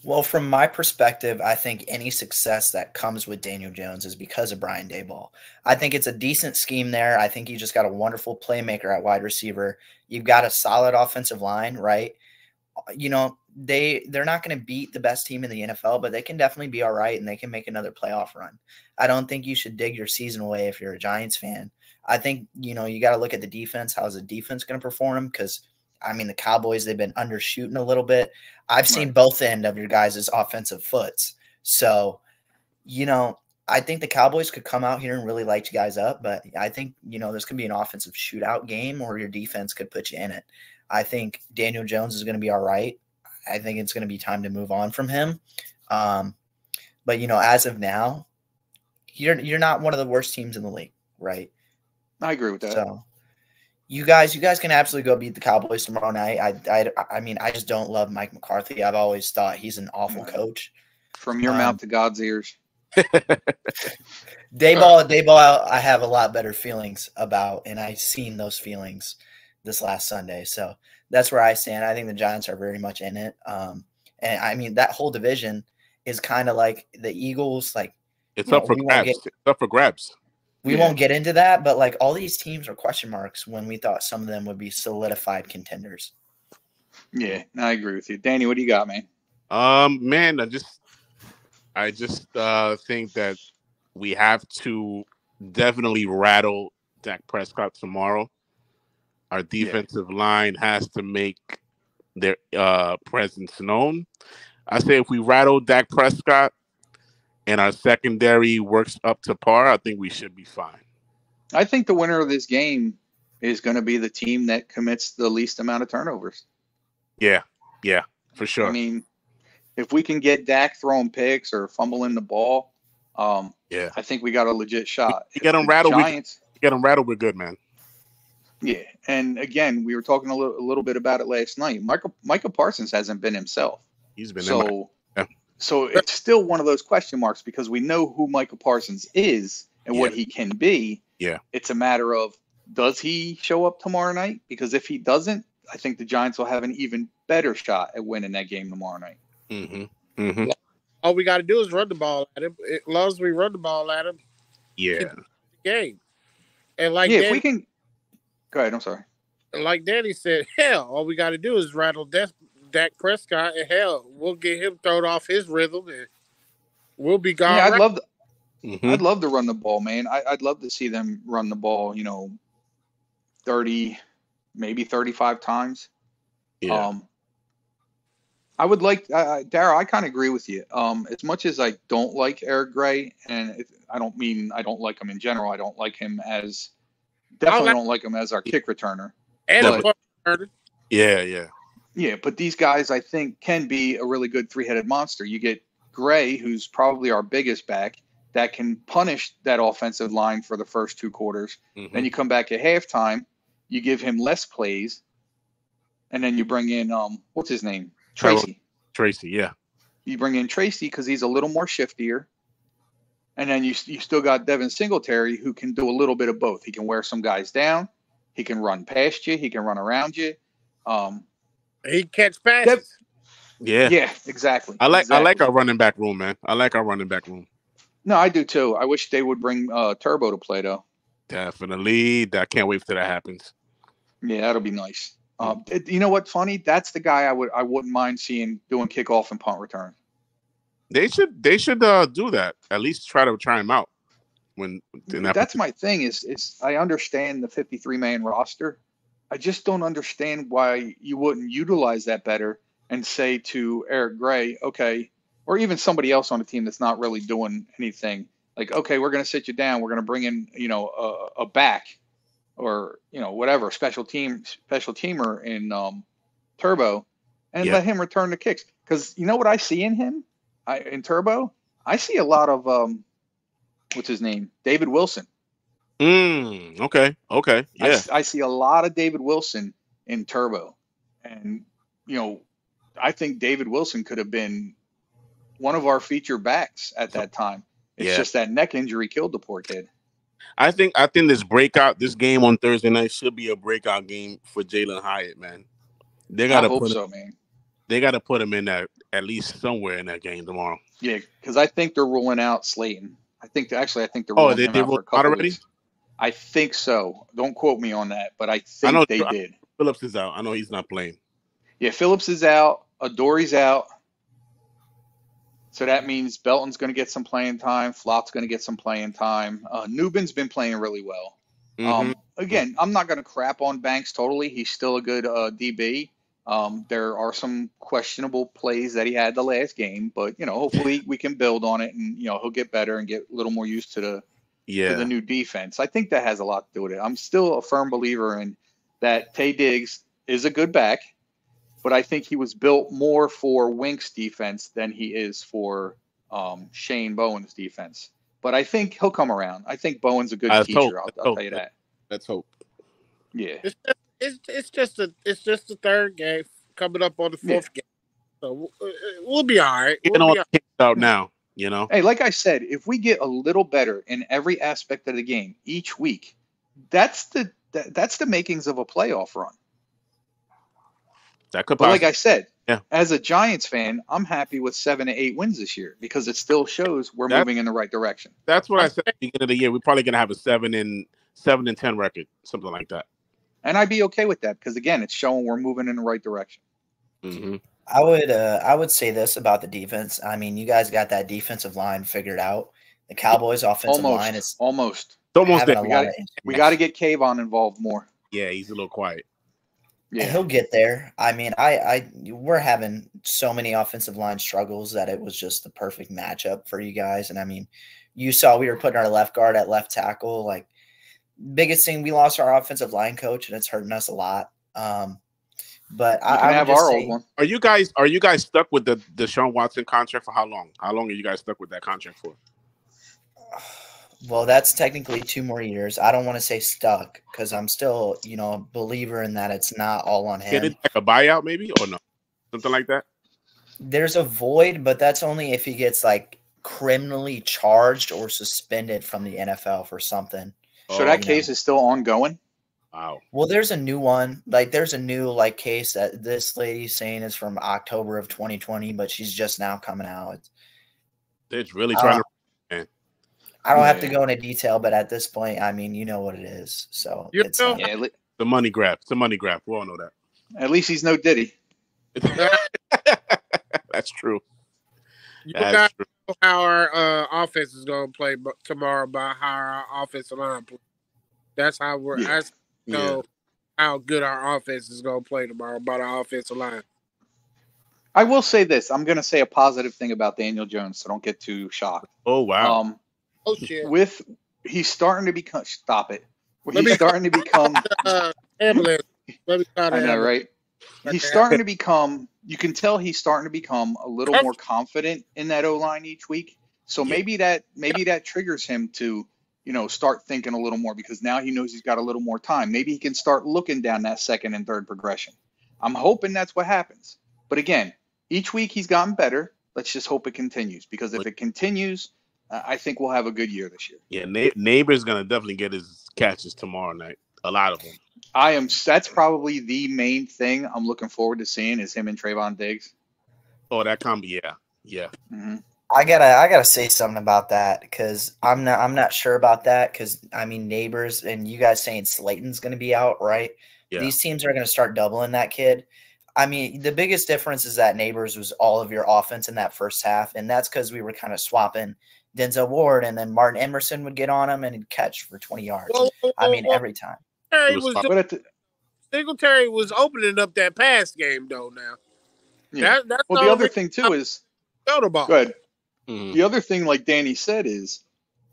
S3: Well, from my perspective, I think any success that comes with Daniel Jones is because of Brian Daboll. I think it's a decent scheme there. I think you just got a wonderful playmaker at wide receiver. You've got a solid offensive line, right? You know, they're not going to beat the best team in the NFL, but they can definitely be all right, and they can make another playoff run. I don't think you should dig your season away if you're a Giants fan. I think, you got to look at the defense. How's the defense going to perform? Because I mean, the Cowboys, they've been undershooting a little bit. I've seen both end of your guys' offensive foots. So, I think the Cowboys could come out here and really light you guys up. But I think, there's going to be an offensive shootout game or your defense could put you in it. I think Daniel Jones is going to be all right. I think it's going to be time to move on from him. But, as of now, you're not one of the worst teams in the league, right?
S1: I agree with that.
S3: So, You guys can absolutely go beat the Cowboys tomorrow night. I mean, I just don't love Mike McCarthy. I've always thought he's an awful coach.
S1: From your mouth to God's ears.
S3: Daboll, I have a lot better feelings about, and I've seen those feelings this last Sunday. So that's where I stand. I think the Giants are very much in it. And I mean, that whole division is kind of like the Eagles. Like
S4: it's up for grabs. It's up for grabs.
S3: We won't get into that, but like all these teams are question marks when we thought some of them would be solidified contenders.
S1: Yeah, I agree with you. Danny, what do you got, man?
S4: Man, I just think that we have to definitely rattle Dak Prescott tomorrow. Our defensive line has to make their presence known. I say if we rattle Dak Prescott and our secondary works up to par, I think we should be fine.
S1: I think the winner of this game is going to be the team that commits the least amount of turnovers.
S4: Yeah, for sure.
S1: I mean, if we can get Dak throwing picks or fumbling the ball, I think we got a legit shot.
S4: You get them rattled. We're good, man.
S1: Yeah, and again, we were talking a little bit about it last night. Micah Parsons hasn't been himself.
S4: He's been
S1: So it's still one of those question marks because we know who Micah Parsons is and what he can be.
S4: Yeah.
S1: It's a matter of, does he show up tomorrow night? Because if he doesn't, I think the Giants will have an even better shot at winning that game tomorrow night.
S4: Mm-hmm. Mm-hmm.
S2: All we got to do is run the ball at him. As long as we run the ball at him,
S4: the
S2: game. And like
S1: if we can go ahead, I'm sorry.
S2: Like Danny said, hell, all we got to do is rattle Dak Prescott, and hell, we'll get him thrown off his rhythm, and we'll be gone.
S1: Yeah, I'd love to run the ball, man. I'd love to see them run the ball, 30, maybe 35 times.
S4: Yeah.
S1: I would like, Darryl, I kind of agree with you. As much as I don't like Eric Gray, and I don't mean I don't like him in general. I don't like him as, don't like him as our kick returner.
S2: And a punt returner.
S4: Yeah.
S1: Yeah, but these guys, I think, can be a really good three-headed monster. You get Gray, who's probably our biggest back, that can punish that offensive line for the first two quarters. Mm-hmm. Then you come back at halftime, you give him less plays, and then you bring in, what's his name?
S4: Tracy, yeah.
S1: You bring in Tracy because he's a little more shiftier. And then you still got Devin Singletary, who can do a little bit of both. He can wear some guys down. He can run past you. He can run around you.
S2: He catch passes.
S1: Yeah, exactly.
S4: I like our running back room, man. I like our running back room.
S1: No, I do too. I wish they would bring Turbo to play though.
S4: Definitely. I can't wait till that happens.
S1: Yeah, that'll be nice. You know what's funny? That's the guy I wouldn't mind seeing doing kickoff and punt return.
S4: They should do that. At least try him out.
S1: That's my thing is I understand the 53-man roster. I just don't understand why you wouldn't utilize that better and say to Eric Gray, okay, or even somebody else on the team that's not really doing anything, like, okay, we're going to sit you down. We're going to bring in, a back or, whatever, special teamer in Turbo and let him return the kicks. Because you know what I see in him? In Turbo? I see a lot of, what's his name? David Wilson.
S4: Okay. Yeah.
S1: I see a lot of David Wilson in Turbo, and I think David Wilson could have been one of our feature backs at that time. It's
S4: Yeah.
S1: just that neck injury killed the poor kid.
S4: I think this game on Thursday night should be a breakout game for Jalen Hyatt, man.
S1: I hope so, man.
S4: They got to put him in that at least somewhere in that game tomorrow.
S1: Yeah, because I think they're ruling out Slayton. I think they're ruling him out for a couple weeks. I think so. Don't quote me on that, but I think they did.
S4: Phillips is out. I know he's not playing.
S1: Yeah, Phillips is out. Adori's out. So that means Belton's going to get some playing time. Flott's going to get some playing time. Newbin's been playing really well.
S4: Mhm.
S1: Again, I'm not going to crap on Banks totally. He's still a good DB. There are some questionable plays that he had the last game, but hopefully we can build on it, and he'll get better and get a little more used to the new defense. I think that has a lot to do with it. I'm still a firm believer in that Taye Diggs is a good back, but I think he was built more for Wink's defense than he is for Shane Bowen's defense. But I think he'll come around. I think Bowen's a good teacher. I'll tell you that.
S4: Let's hope.
S1: Yeah.
S2: It's just the third game coming up on the fourth game, so we'll be all right.
S4: Getting all kicked out now,
S1: Hey, like I said, if we get a little better in every aspect of the game each week, that's the makings of a playoff run.
S4: That could.
S1: But like I said, as a Giants fan, I'm happy with 7 to 8 wins this year because it still shows we're moving in the right direction.
S4: That's what I said at the beginning of the year. We're probably gonna have a 7-10 record, something like that.
S1: And I'd be okay with that because again, it's showing we're moving in the right direction.
S4: Mm-hmm.
S3: I would say this about the defense. I mean, you guys got that defensive line figured out. The Cowboys' offensive line is
S1: almost
S3: there.
S1: We got to get Kayvon involved more.
S4: Yeah, he's a little quiet.
S3: Yeah, and he'll get there. I mean, we're having so many offensive line struggles that it was just the perfect matchup for you guys. And I mean, you saw we were putting our left guard at left tackle. Like, biggest thing, we lost our offensive line coach, and it's hurting us a lot. But I
S1: have our old one.
S4: Are you guys stuck with the Deshaun Watson contract for how long? How long are you guys stuck with that contract for?
S3: Well, that's technically 2 more years. I don't want to say stuck because I'm still, a believer in that it's not all on him.
S4: Get it like a buyout maybe or no? Something like that?
S3: There's a void, but that's only if he gets like criminally charged or suspended from the NFL for something.
S1: So that case is still ongoing?
S4: Wow.
S3: Well, there's a new one. Like, there's a new case that this lady's saying is from October of 2020, but she's just now coming out.
S4: They're really trying to.
S3: I don't have to go into detail, but at this point, I mean, you know what it is. So it's
S4: the money grab. It's a money grab. We all know that.
S1: At least he's no Diddy.
S4: That's true.
S2: You guys know how our offense is going to play tomorrow by how our offensive line plays. That's how we're. Yeah. Know how good our offense is going to play tomorrow about our offensive line.
S1: I will say this. I'm going to say a positive thing about Daniel Jones, so don't get too shocked.
S4: Oh, wow.
S2: Oh, shit.
S1: He's starting to become – stop it. He's starting to become –
S2: ambulance. Let me
S1: I know, right? He's starting to become – you can tell he's starting to become a little more confident in that O-line each week. So maybe that triggers him to – start thinking a little more because now he knows he's got a little more time. Maybe he can start looking down that second and third progression. I'm hoping that's what happens. But again, each week he's gotten better. Let's just hope it continues because if it continues, I think we'll have a good year this year.
S4: Yeah, Neighbor's going to definitely get his catches tomorrow night. A lot of them.
S1: That's probably the main thing I'm looking forward to seeing is him and Trayvon Diggs.
S4: Oh, that combi, yeah.
S3: Mm-hmm. I gotta say something about that because I'm not sure about that because I mean Neighbors and you guys saying Slayton's going to be out, right? Yeah. These teams are going to start doubling that kid. I mean, the biggest difference is that Neighbors was all of your offense in that first half, and that's because we were kind of swapping Denzel Ward, and then Martin Emerson would get on him and he'd catch for 20 yards. Every time.
S2: Singletary was opening up that pass game though. Now,
S1: yeah. The other thing too is
S2: the ball.
S1: Go ahead. Mm-hmm. The other thing, like Danny said, is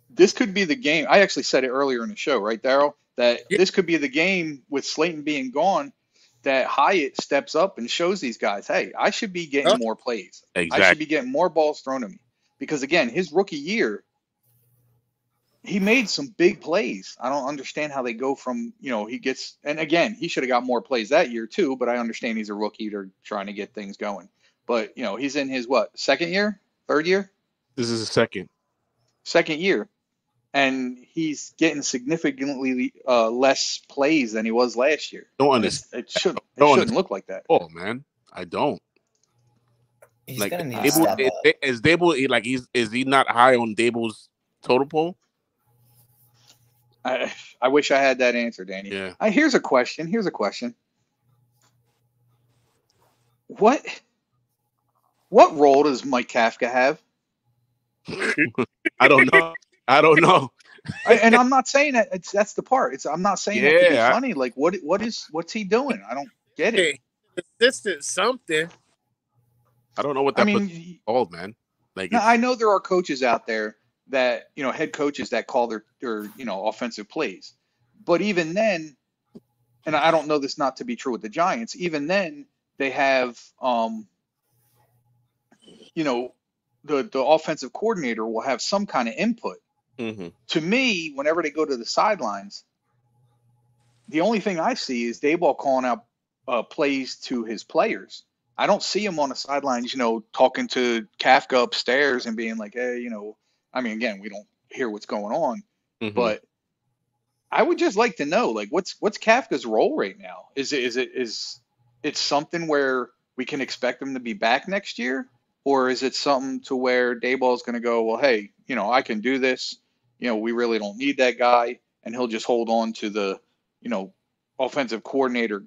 S1: this could be the game. I actually said it earlier in the show, right, Daryl? That this could be the game with Slayton being gone that Hyatt steps up and shows these guys, hey, I should be getting more plays.
S4: Exactly.
S1: I should be getting more balls thrown at me. Because, again, his rookie year, he made some big plays. I don't understand how they go from, he gets, and again, he should have got more plays that year too, but I understand he's a rookie. They're trying to get things going. But, he's in his second year, third year?
S4: This is a second
S1: year. And he's getting significantly less plays than he was last year.
S4: Don't
S1: And
S4: understand.
S1: It shouldn't look like that.
S4: Oh man, I don't.
S3: He's
S4: Like
S3: gonna need to step up.
S4: is Dable like is he not high on Dable's total poll?
S1: I wish I had that answer, Danny.
S4: Yeah.
S1: Here's a question. What role does Mike Kafka have?
S4: I don't know.
S1: And I'm not saying that that's the part. I'm not saying that to be
S4: Yeah,
S1: funny. Like what's he doing? I don't get it.
S2: Assistant something.
S4: I don't know what that was called, man. Like
S1: now, I know there are coaches out there that, head coaches that call their offensive plays. But even then, and I don't know this not to be true with the Giants, even then they have the offensive coordinator will have some kind of input.
S4: Mm-hmm.
S1: To me, whenever they go to the sidelines, the only thing I see is Daboll calling out plays to his players. I don't see him on the sidelines, talking to Kafka upstairs and being like, hey, I mean, again, we don't hear what's going on, but I would just like to know, like, what's Kafka's role right now? Is it something where we can expect him to be back next year? Or is it something to where Daboll's going to go, well, hey, I can do this. We really don't need that guy. And he'll just hold on to the, offensive coordinator,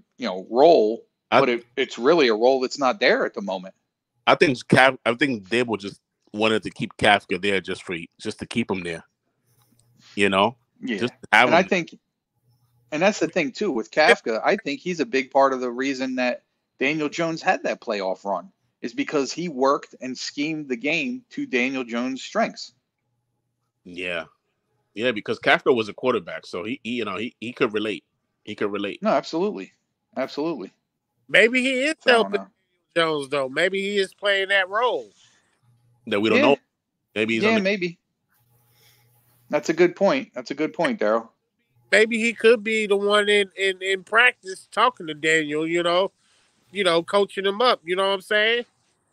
S1: role. But it's really a role that's not there at the moment.
S4: I think Dable just wanted to keep Kafka there just to keep him there.
S1: Yeah.
S4: Just have
S1: and
S4: him.
S1: I think, and that's the thing too with Kafka. I think he's a big part of the reason that Daniel Jones had that playoff run is because he worked and schemed the game to Daniel Jones' strengths.
S4: Yeah, because Kafka was a quarterback, so he could relate. He could relate.
S1: No, absolutely.
S2: Maybe he is helping Jones though. Maybe he is playing that role
S4: that we don't know. Maybe he's
S1: maybe. That's a good point. Daryl.
S2: Maybe he could be the one in practice talking to Daniel, coaching him up. You know what I'm saying?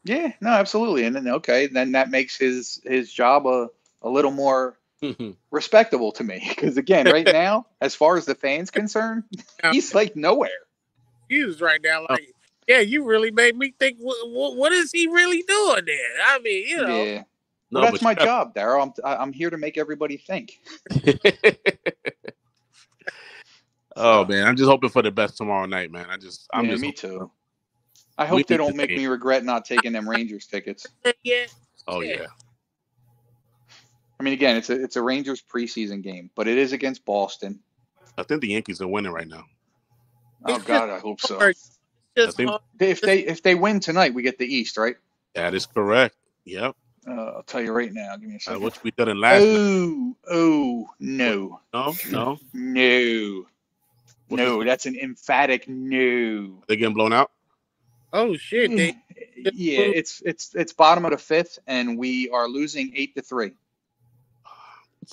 S1: Yeah, no, absolutely. And then that makes his job a little more respectable to me. Because again, right now, as far as the fans concerned, he's like nowhere.
S2: Confused right now. Like, yeah, you really made me think. What is he really doing there? I mean,
S1: Yeah. No, well, that's my job, Daryl. I'm here to make everybody think.
S4: Oh man, I'm just hoping for the best tomorrow night, man.
S1: Me too. I hope they don't make me regret not taking them Rangers tickets.
S2: Yeah.
S4: Oh yeah.
S1: I mean, again, it's a Rangers preseason game, but it is against Boston.
S4: I think the Yankees are winning right now.
S1: Oh God, I hope so. If they win tonight, we get the East, right?
S4: That is correct. Yep.
S1: I'll tell you right now. Give me a second.
S4: Which we did in last.
S1: No. No. That's an emphatic no.
S4: They getting blown out?
S2: Oh shit!
S1: Yeah, it's bottom of the fifth, and we are losing 8-3.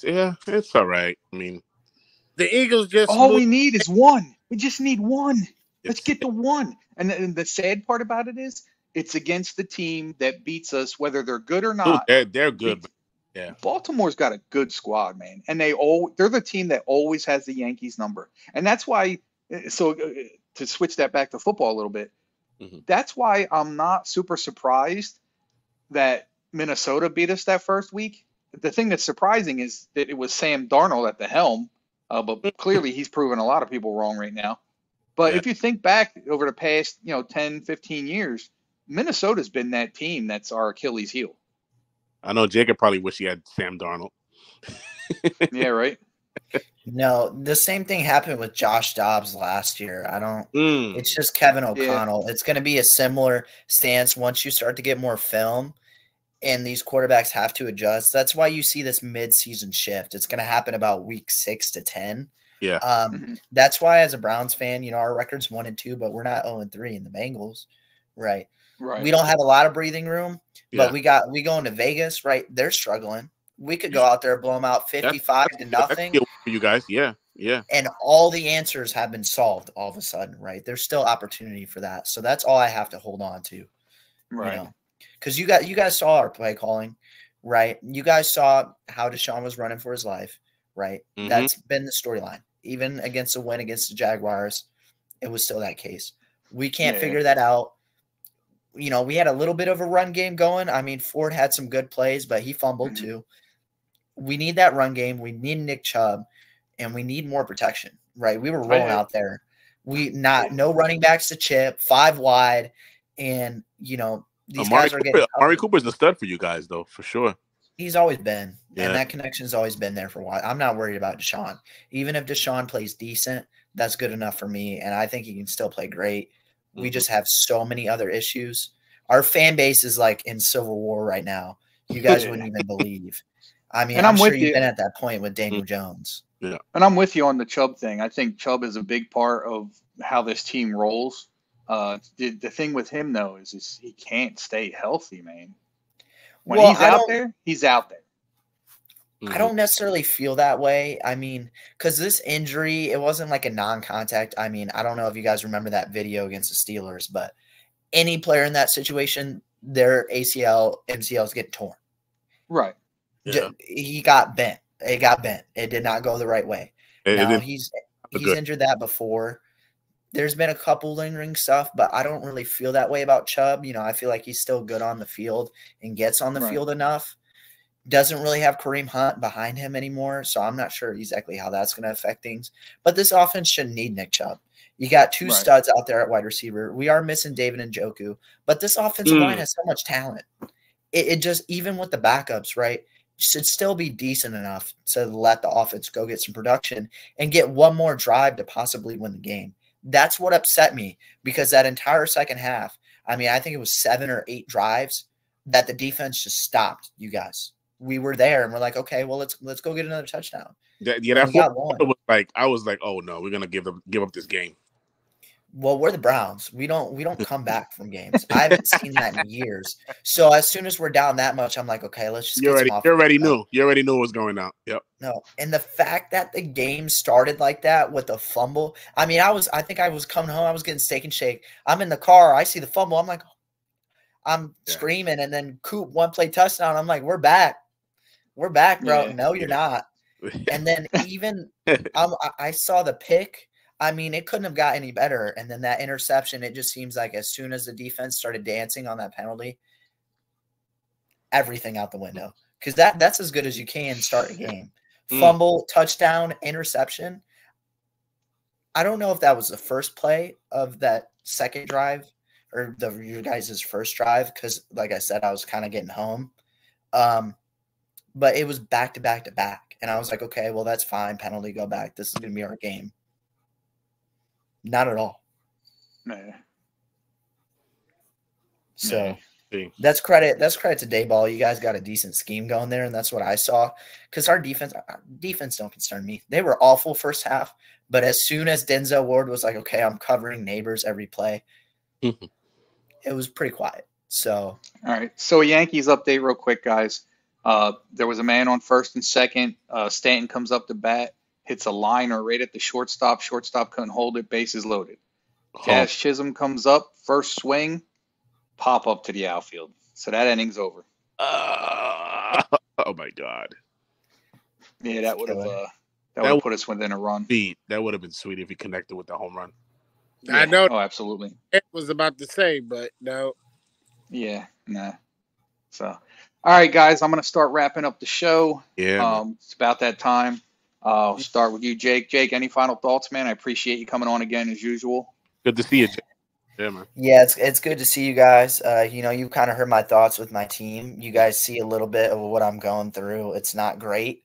S4: Yeah, it's all right. I mean,
S2: the Eagles just
S1: all we need is one. We just need one. Let's get the one. And the sad part about it is, it's against the team that beats us, whether they're good or not.
S4: They're good. Yeah.
S1: Baltimore's got a good squad, man, and they're the team that always has the Yankees number, and that's why. So to switch that back to football a little bit, that's why I'm not super surprised that Minnesota beat us that first week. The thing that's surprising is that it was Sam Darnold at the helm, but clearly he's proven a lot of people wrong right now. But if you think back over the past, 10, 15 years, Minnesota's been that team that's our Achilles heel.
S4: I know Jacob probably wish he had Sam Darnold.
S1: Yeah, right.
S3: No, the same thing happened with Josh Dobbs last year. It's just Kevin O'Connell. Yeah. It's going to be a similar stance once you start to get more film and these quarterbacks have to adjust. That's why you see this mid-season shift. It's going to happen about week 6 to 10.
S4: Yeah.
S3: That's why as a Browns fan, our record's 1-2, but we're not 0-3 in the Bengals. Right.
S1: Right.
S3: We don't have a lot of breathing room, but we go into Vegas, right? They're struggling. We could go out there, blow them out 55 to nothing.
S4: For you guys, yeah.
S3: And all the answers have been solved all of a sudden, right? There's still opportunity for that. So that's all I have to hold on to.
S1: Right.
S3: You know, because you guys saw our play calling, right? You guys saw how Deshaun was running for his life, right?
S4: Mhm.
S3: That's been the storyline. Even against the win against the Jaguars, it was still that case. We can't figure that out. You know, we had a little bit of a run game going. I mean, Ford had some good plays, but he fumbled too. We need that run game. We need Nick Chubb, and we need more protection, right? We were rolling out there. No running backs to chip, 5 wide, and you know these guys are getting.
S4: Amari Cooper's the stud for you guys, though, for sure.
S3: He's always been, and that connection's always been there for a while. I'm not worried about Deshaun. Even if Deshaun plays decent, that's good enough for me, and I think he can still play great. We just have so many other issues. Our fan base is like in civil war right now. You guys wouldn't even believe. I mean, I'm sure you've been at that point with Daniel Jones.
S1: Yeah. And I'm with you on the Chubb thing. I think Chubb is a big part of how this team rolls. The thing with him, though, is he can't stay healthy, man. When he's out there, he's out there.
S3: I don't necessarily feel that way. I mean, because this injury, it wasn't like a non-contact. I mean, I don't know if you guys remember that video against the Steelers, but any player in that situation, their ACL, MCLs get torn.
S1: Right.
S3: Yeah. He got bent. It got bent. It did not go the right way. Now, he's injured that before. There's been a couple lingering stuff, but I don't really feel that way about Chubb. You know, I feel like he's still good on the field and gets on the field enough. Doesn't really have Kareem Hunt behind him anymore, so I'm not sure exactly how that's going to affect things. But this offense shouldn't need Nick Chubb. You got 2 studs out there at wide receiver. We are missing David Njoku, but this offensive line has so much talent. It just, even with the backups, right, should still be decent enough to let the offense go get some production and get one more drive to possibly win the game. That's what upset me, because that entire second half, I mean, I think it was 7 or 8 drives that the defense just stopped you guys. We were there and we're like, okay, well, let's go get another touchdown.
S4: I was like, oh no, we're gonna give up this game.
S3: Well, we're the Browns. We don't come back from games. I haven't seen that in years. So as soon as we're down that much, I'm like, okay, let's just get some offense.
S4: You already knew what was going on. Yep.
S3: No, and the fact that the game started like that with a fumble. I mean, I think I was coming home. I was getting Steak and Shake. I'm in the car. I see the fumble. I'm like, I'm screaming, and then Coop 1-play touchdown. I'm like, we're back. We're back, bro. Yeah. No, you're not. And then even I saw the pick. I mean, it couldn't have got any better. And then that interception, it just seems like as soon as the defense started dancing on that penalty, everything out the window. Because that's as good as you can start a game. Fumble, touchdown, interception. I don't know if that was the first play of that second drive or your guys' first drive, because like I said, I was kind of getting home. But it was back to back to back. And I was like, okay, well, that's fine. Penalty, go back. This is going to be our game. Not at all.
S1: No.
S3: So that's credit to Dayball. You guys got a decent scheme going there, and that's what I saw. Because our defense don't concern me. They were awful first half, but as soon as Denzel Ward was like, okay, I'm covering neighbors every play, it was pretty quiet. So
S1: all right. So a Yankees update real quick, guys. There was a man on first and second. Stanton comes up to bat, hits a liner right at the shortstop. Shortstop couldn't hold it. Bases loaded. Jazz Chisholm comes up, first swing, pop up to the outfield. So that inning's over.
S4: Oh my God.
S1: Yeah, that would have put us within a run.
S4: That would have been sweet if he connected with the home run.
S1: Yeah.
S2: I know.
S1: Oh, absolutely.
S2: It was about to say, but no.
S1: Yeah, nah. So, all right, guys, I'm going to start wrapping up the show.
S4: Yeah.
S1: It's about that time. I'll start with you, Jake. Jake, any final thoughts, man? I appreciate you coming on again as usual.
S4: Good to see you, Jake. Yeah, man.
S3: Yeah, it's good to see you guys. You kind of heard my thoughts with my team. You guys see a little bit of what I'm going through. It's not great,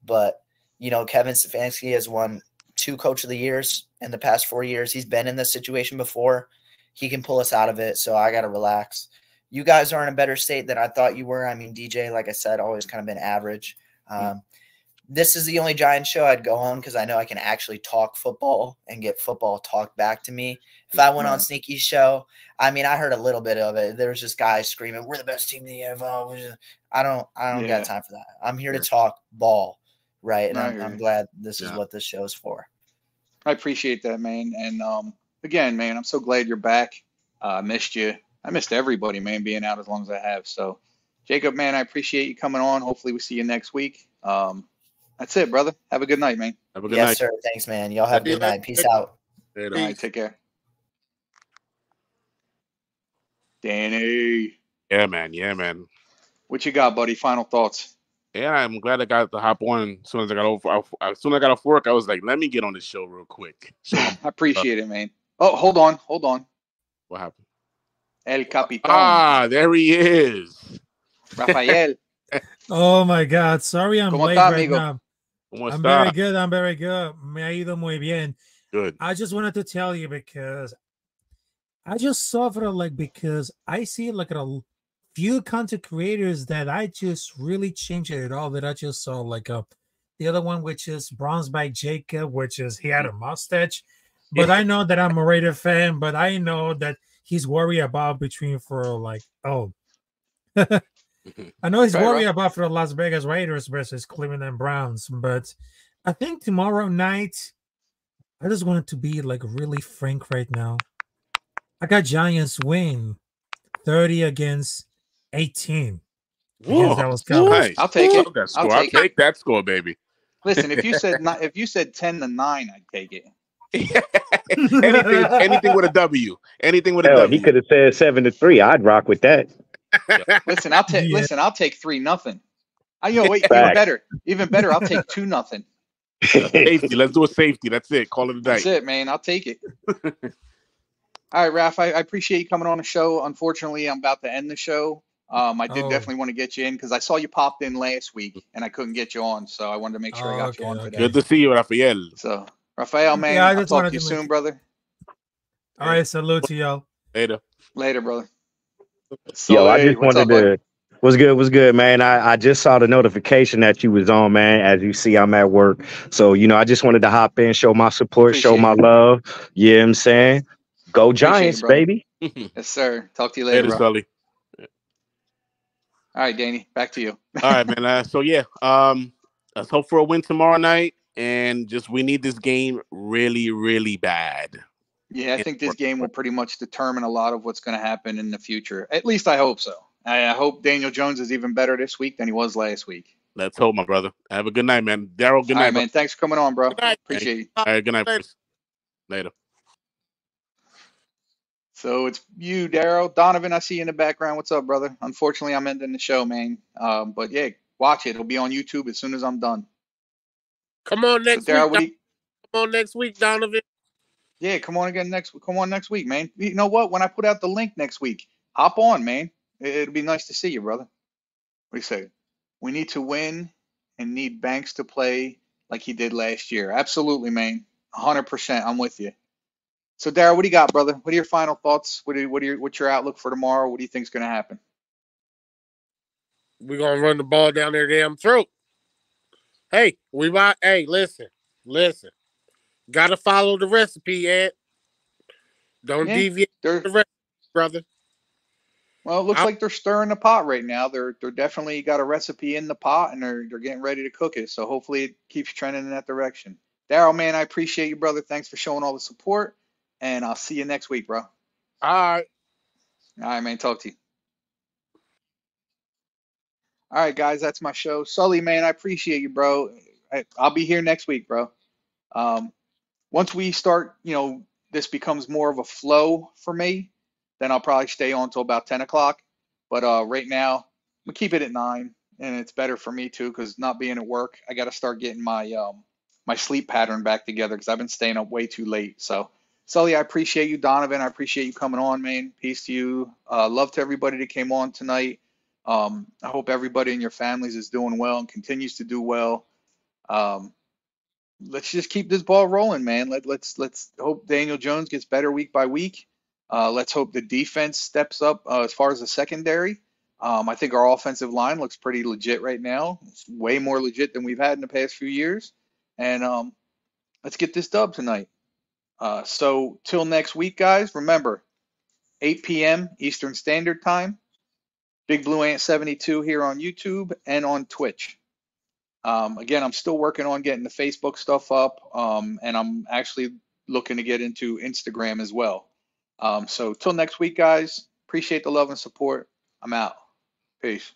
S3: but Kevin Stefanski has won 2 Coach of the Years in the past 4 years. He's been in this situation before. He can pull us out of it, so I got to relax. You guys are in a better state than I thought you were. I mean, DJ, like I said, always kind of been average. this is the only Giants show I'd go on because I know I can actually talk football and get football talked back to me. If I went on Sneaky's show, I mean, I heard a little bit of it. There was just guys screaming, "We're the best team in the NFL." I don't got time for that. I'm here to talk ball, right? And I'm glad this is what this show's for.
S1: I appreciate that, man. And again, man, I'm so glad you're back. I missed you. I missed everybody, man, being out as long as I have. So, Jacob, man, I appreciate you coming on. Hopefully we see you next week. That's it, brother. Have a good night, man.
S4: Have a good night.
S3: Yes, sir. Thanks, man. Y'all have a good night. Peace out.
S1: All right, take care. Danny.
S4: Yeah, man.
S1: What you got, buddy? Final thoughts?
S4: Yeah, I'm glad I got to hop on as soon as I got off work. I was like, let me get on the show real quick. So,
S1: I appreciate it, man. Oh, hold on.
S4: What happened?
S1: El Capitan.
S4: Ah, there he is.
S1: Rafael.
S5: Oh my God. Sorry I'm late right
S1: amigo?
S5: now. I'm very good. Me ha ido muy bien.
S4: Good.
S5: I just wanted to tell you because I just suffer because I see like a few content creators that I just really changed it all that I just saw the other one, which is Bronze by Jacob, which is he had a mustache. But I know that I'm a Raider fan, but I know that he's worried about I know he's worried about for the Las Vegas Raiders versus Cleveland Browns, but I think tomorrow night, I just wanted to be really frank right now. I got Giants win 30 against 18.
S4: Nice.
S1: I'll take it.
S4: I'll take that score, baby.
S1: Listen, if you said 10-9, I'd take it.
S4: anything with a W. Anything with a W.
S6: He could have said 7-3. I'd rock with that.
S1: Listen, I'll take 3-0. Even better. I'll take 2-0.
S4: Safety. Let's do a safety. That's it. Call it a day.
S1: That's it, man. I'll take it. All right, Raph, I appreciate you coming on the show. Unfortunately, I'm about to end the show. I did definitely want to get you in because I saw you popped in last week and I couldn't get you on, so I wanted to make sure I got you on today.
S4: Good to see you, Rafael.
S1: So, Rafael, man, I'll talk to you soon, brother.
S5: All right, salute to y'all.
S1: Later, brother.
S6: Yo, I just wanted to. What's good, man? I just saw the notification that you was on, man. As you see, I'm at work. So, I just wanted to hop in, show my support, show my love. You know what I'm saying? Go Giants, baby.
S1: Yes, sir. Talk to you later, bro.
S4: Sully.
S1: All right, Danny, back to you.
S4: All right, man. Let's hope for a win tomorrow night. And we need this game really, really bad.
S1: Yeah, I think this game will pretty much determine a lot of what's going to happen in the future. At least I hope so. I hope Daniel Jones is even better this week than he was last week.
S4: Let's hope, my brother. Have a good night, man. Daryl, good night.
S1: All right, man. Thanks for coming on, bro.
S4: Good night.
S1: Appreciate you.
S4: All right, good night. Later.
S1: So it's you, Daryl. Donovan, I see you in the background. What's up, brother? Unfortunately, I'm ending the show, man. But yeah, watch it. It'll be on YouTube as soon as I'm done.
S2: Come on next week. Come on next week, Donovan.
S1: Yeah, come on next week, man. You know what? When I put out the link next week, hop on, man. It'll be nice to see you, brother. What do you say? We need to win and need Banks to play like he did last year. Absolutely, man. 100%. I'm with you. So, Darryl, what do you got, brother? What are your final thoughts? What's your outlook for tomorrow? What do you think is going to happen?
S2: We're going to run the ball down their damn throat. Hey, listen. Got to follow the recipe, Ed. Don't deviate the recipe, brother.
S1: Well, it looks like they're stirring the pot right now. They're definitely got a recipe in the pot, and they're getting ready to cook it. So hopefully it keeps trending in that direction. Darryl, man, I appreciate you, brother. Thanks for showing all the support, and I'll see you next week, bro.
S2: All
S1: right, man. Talk to you. All right, guys, that's my show. Sully, man, I appreciate you, bro. I'll be here next week, bro. Once we start, this becomes more of a flow for me, then I'll probably stay on until about 10 o'clock. But right now, we keep it at 9, and it's better for me too because not being at work, I got to start getting my my sleep pattern back together because I've been staying up way too late. So, Sully, I appreciate you. Donovan, I appreciate you coming on, man. Peace to you. Love to everybody that came on tonight. I hope everybody in your families is doing well and continues to do well. Let's just keep this ball rolling, man. Let's hope Daniel Jones gets better week by week. Let's hope the defense steps up as far as the secondary. I think our offensive line looks pretty legit right now. It's way more legit than we've had in the past few years. And let's get this dub tonight. So till next week, guys, remember, 8 p.m. Eastern Standard Time, Big Blue Ant 72 here on YouTube and on Twitch. Again, I'm still working on getting the Facebook stuff up, and I'm actually looking to get into Instagram as well. So till next week, guys, appreciate the love and support. I'm out. Peace.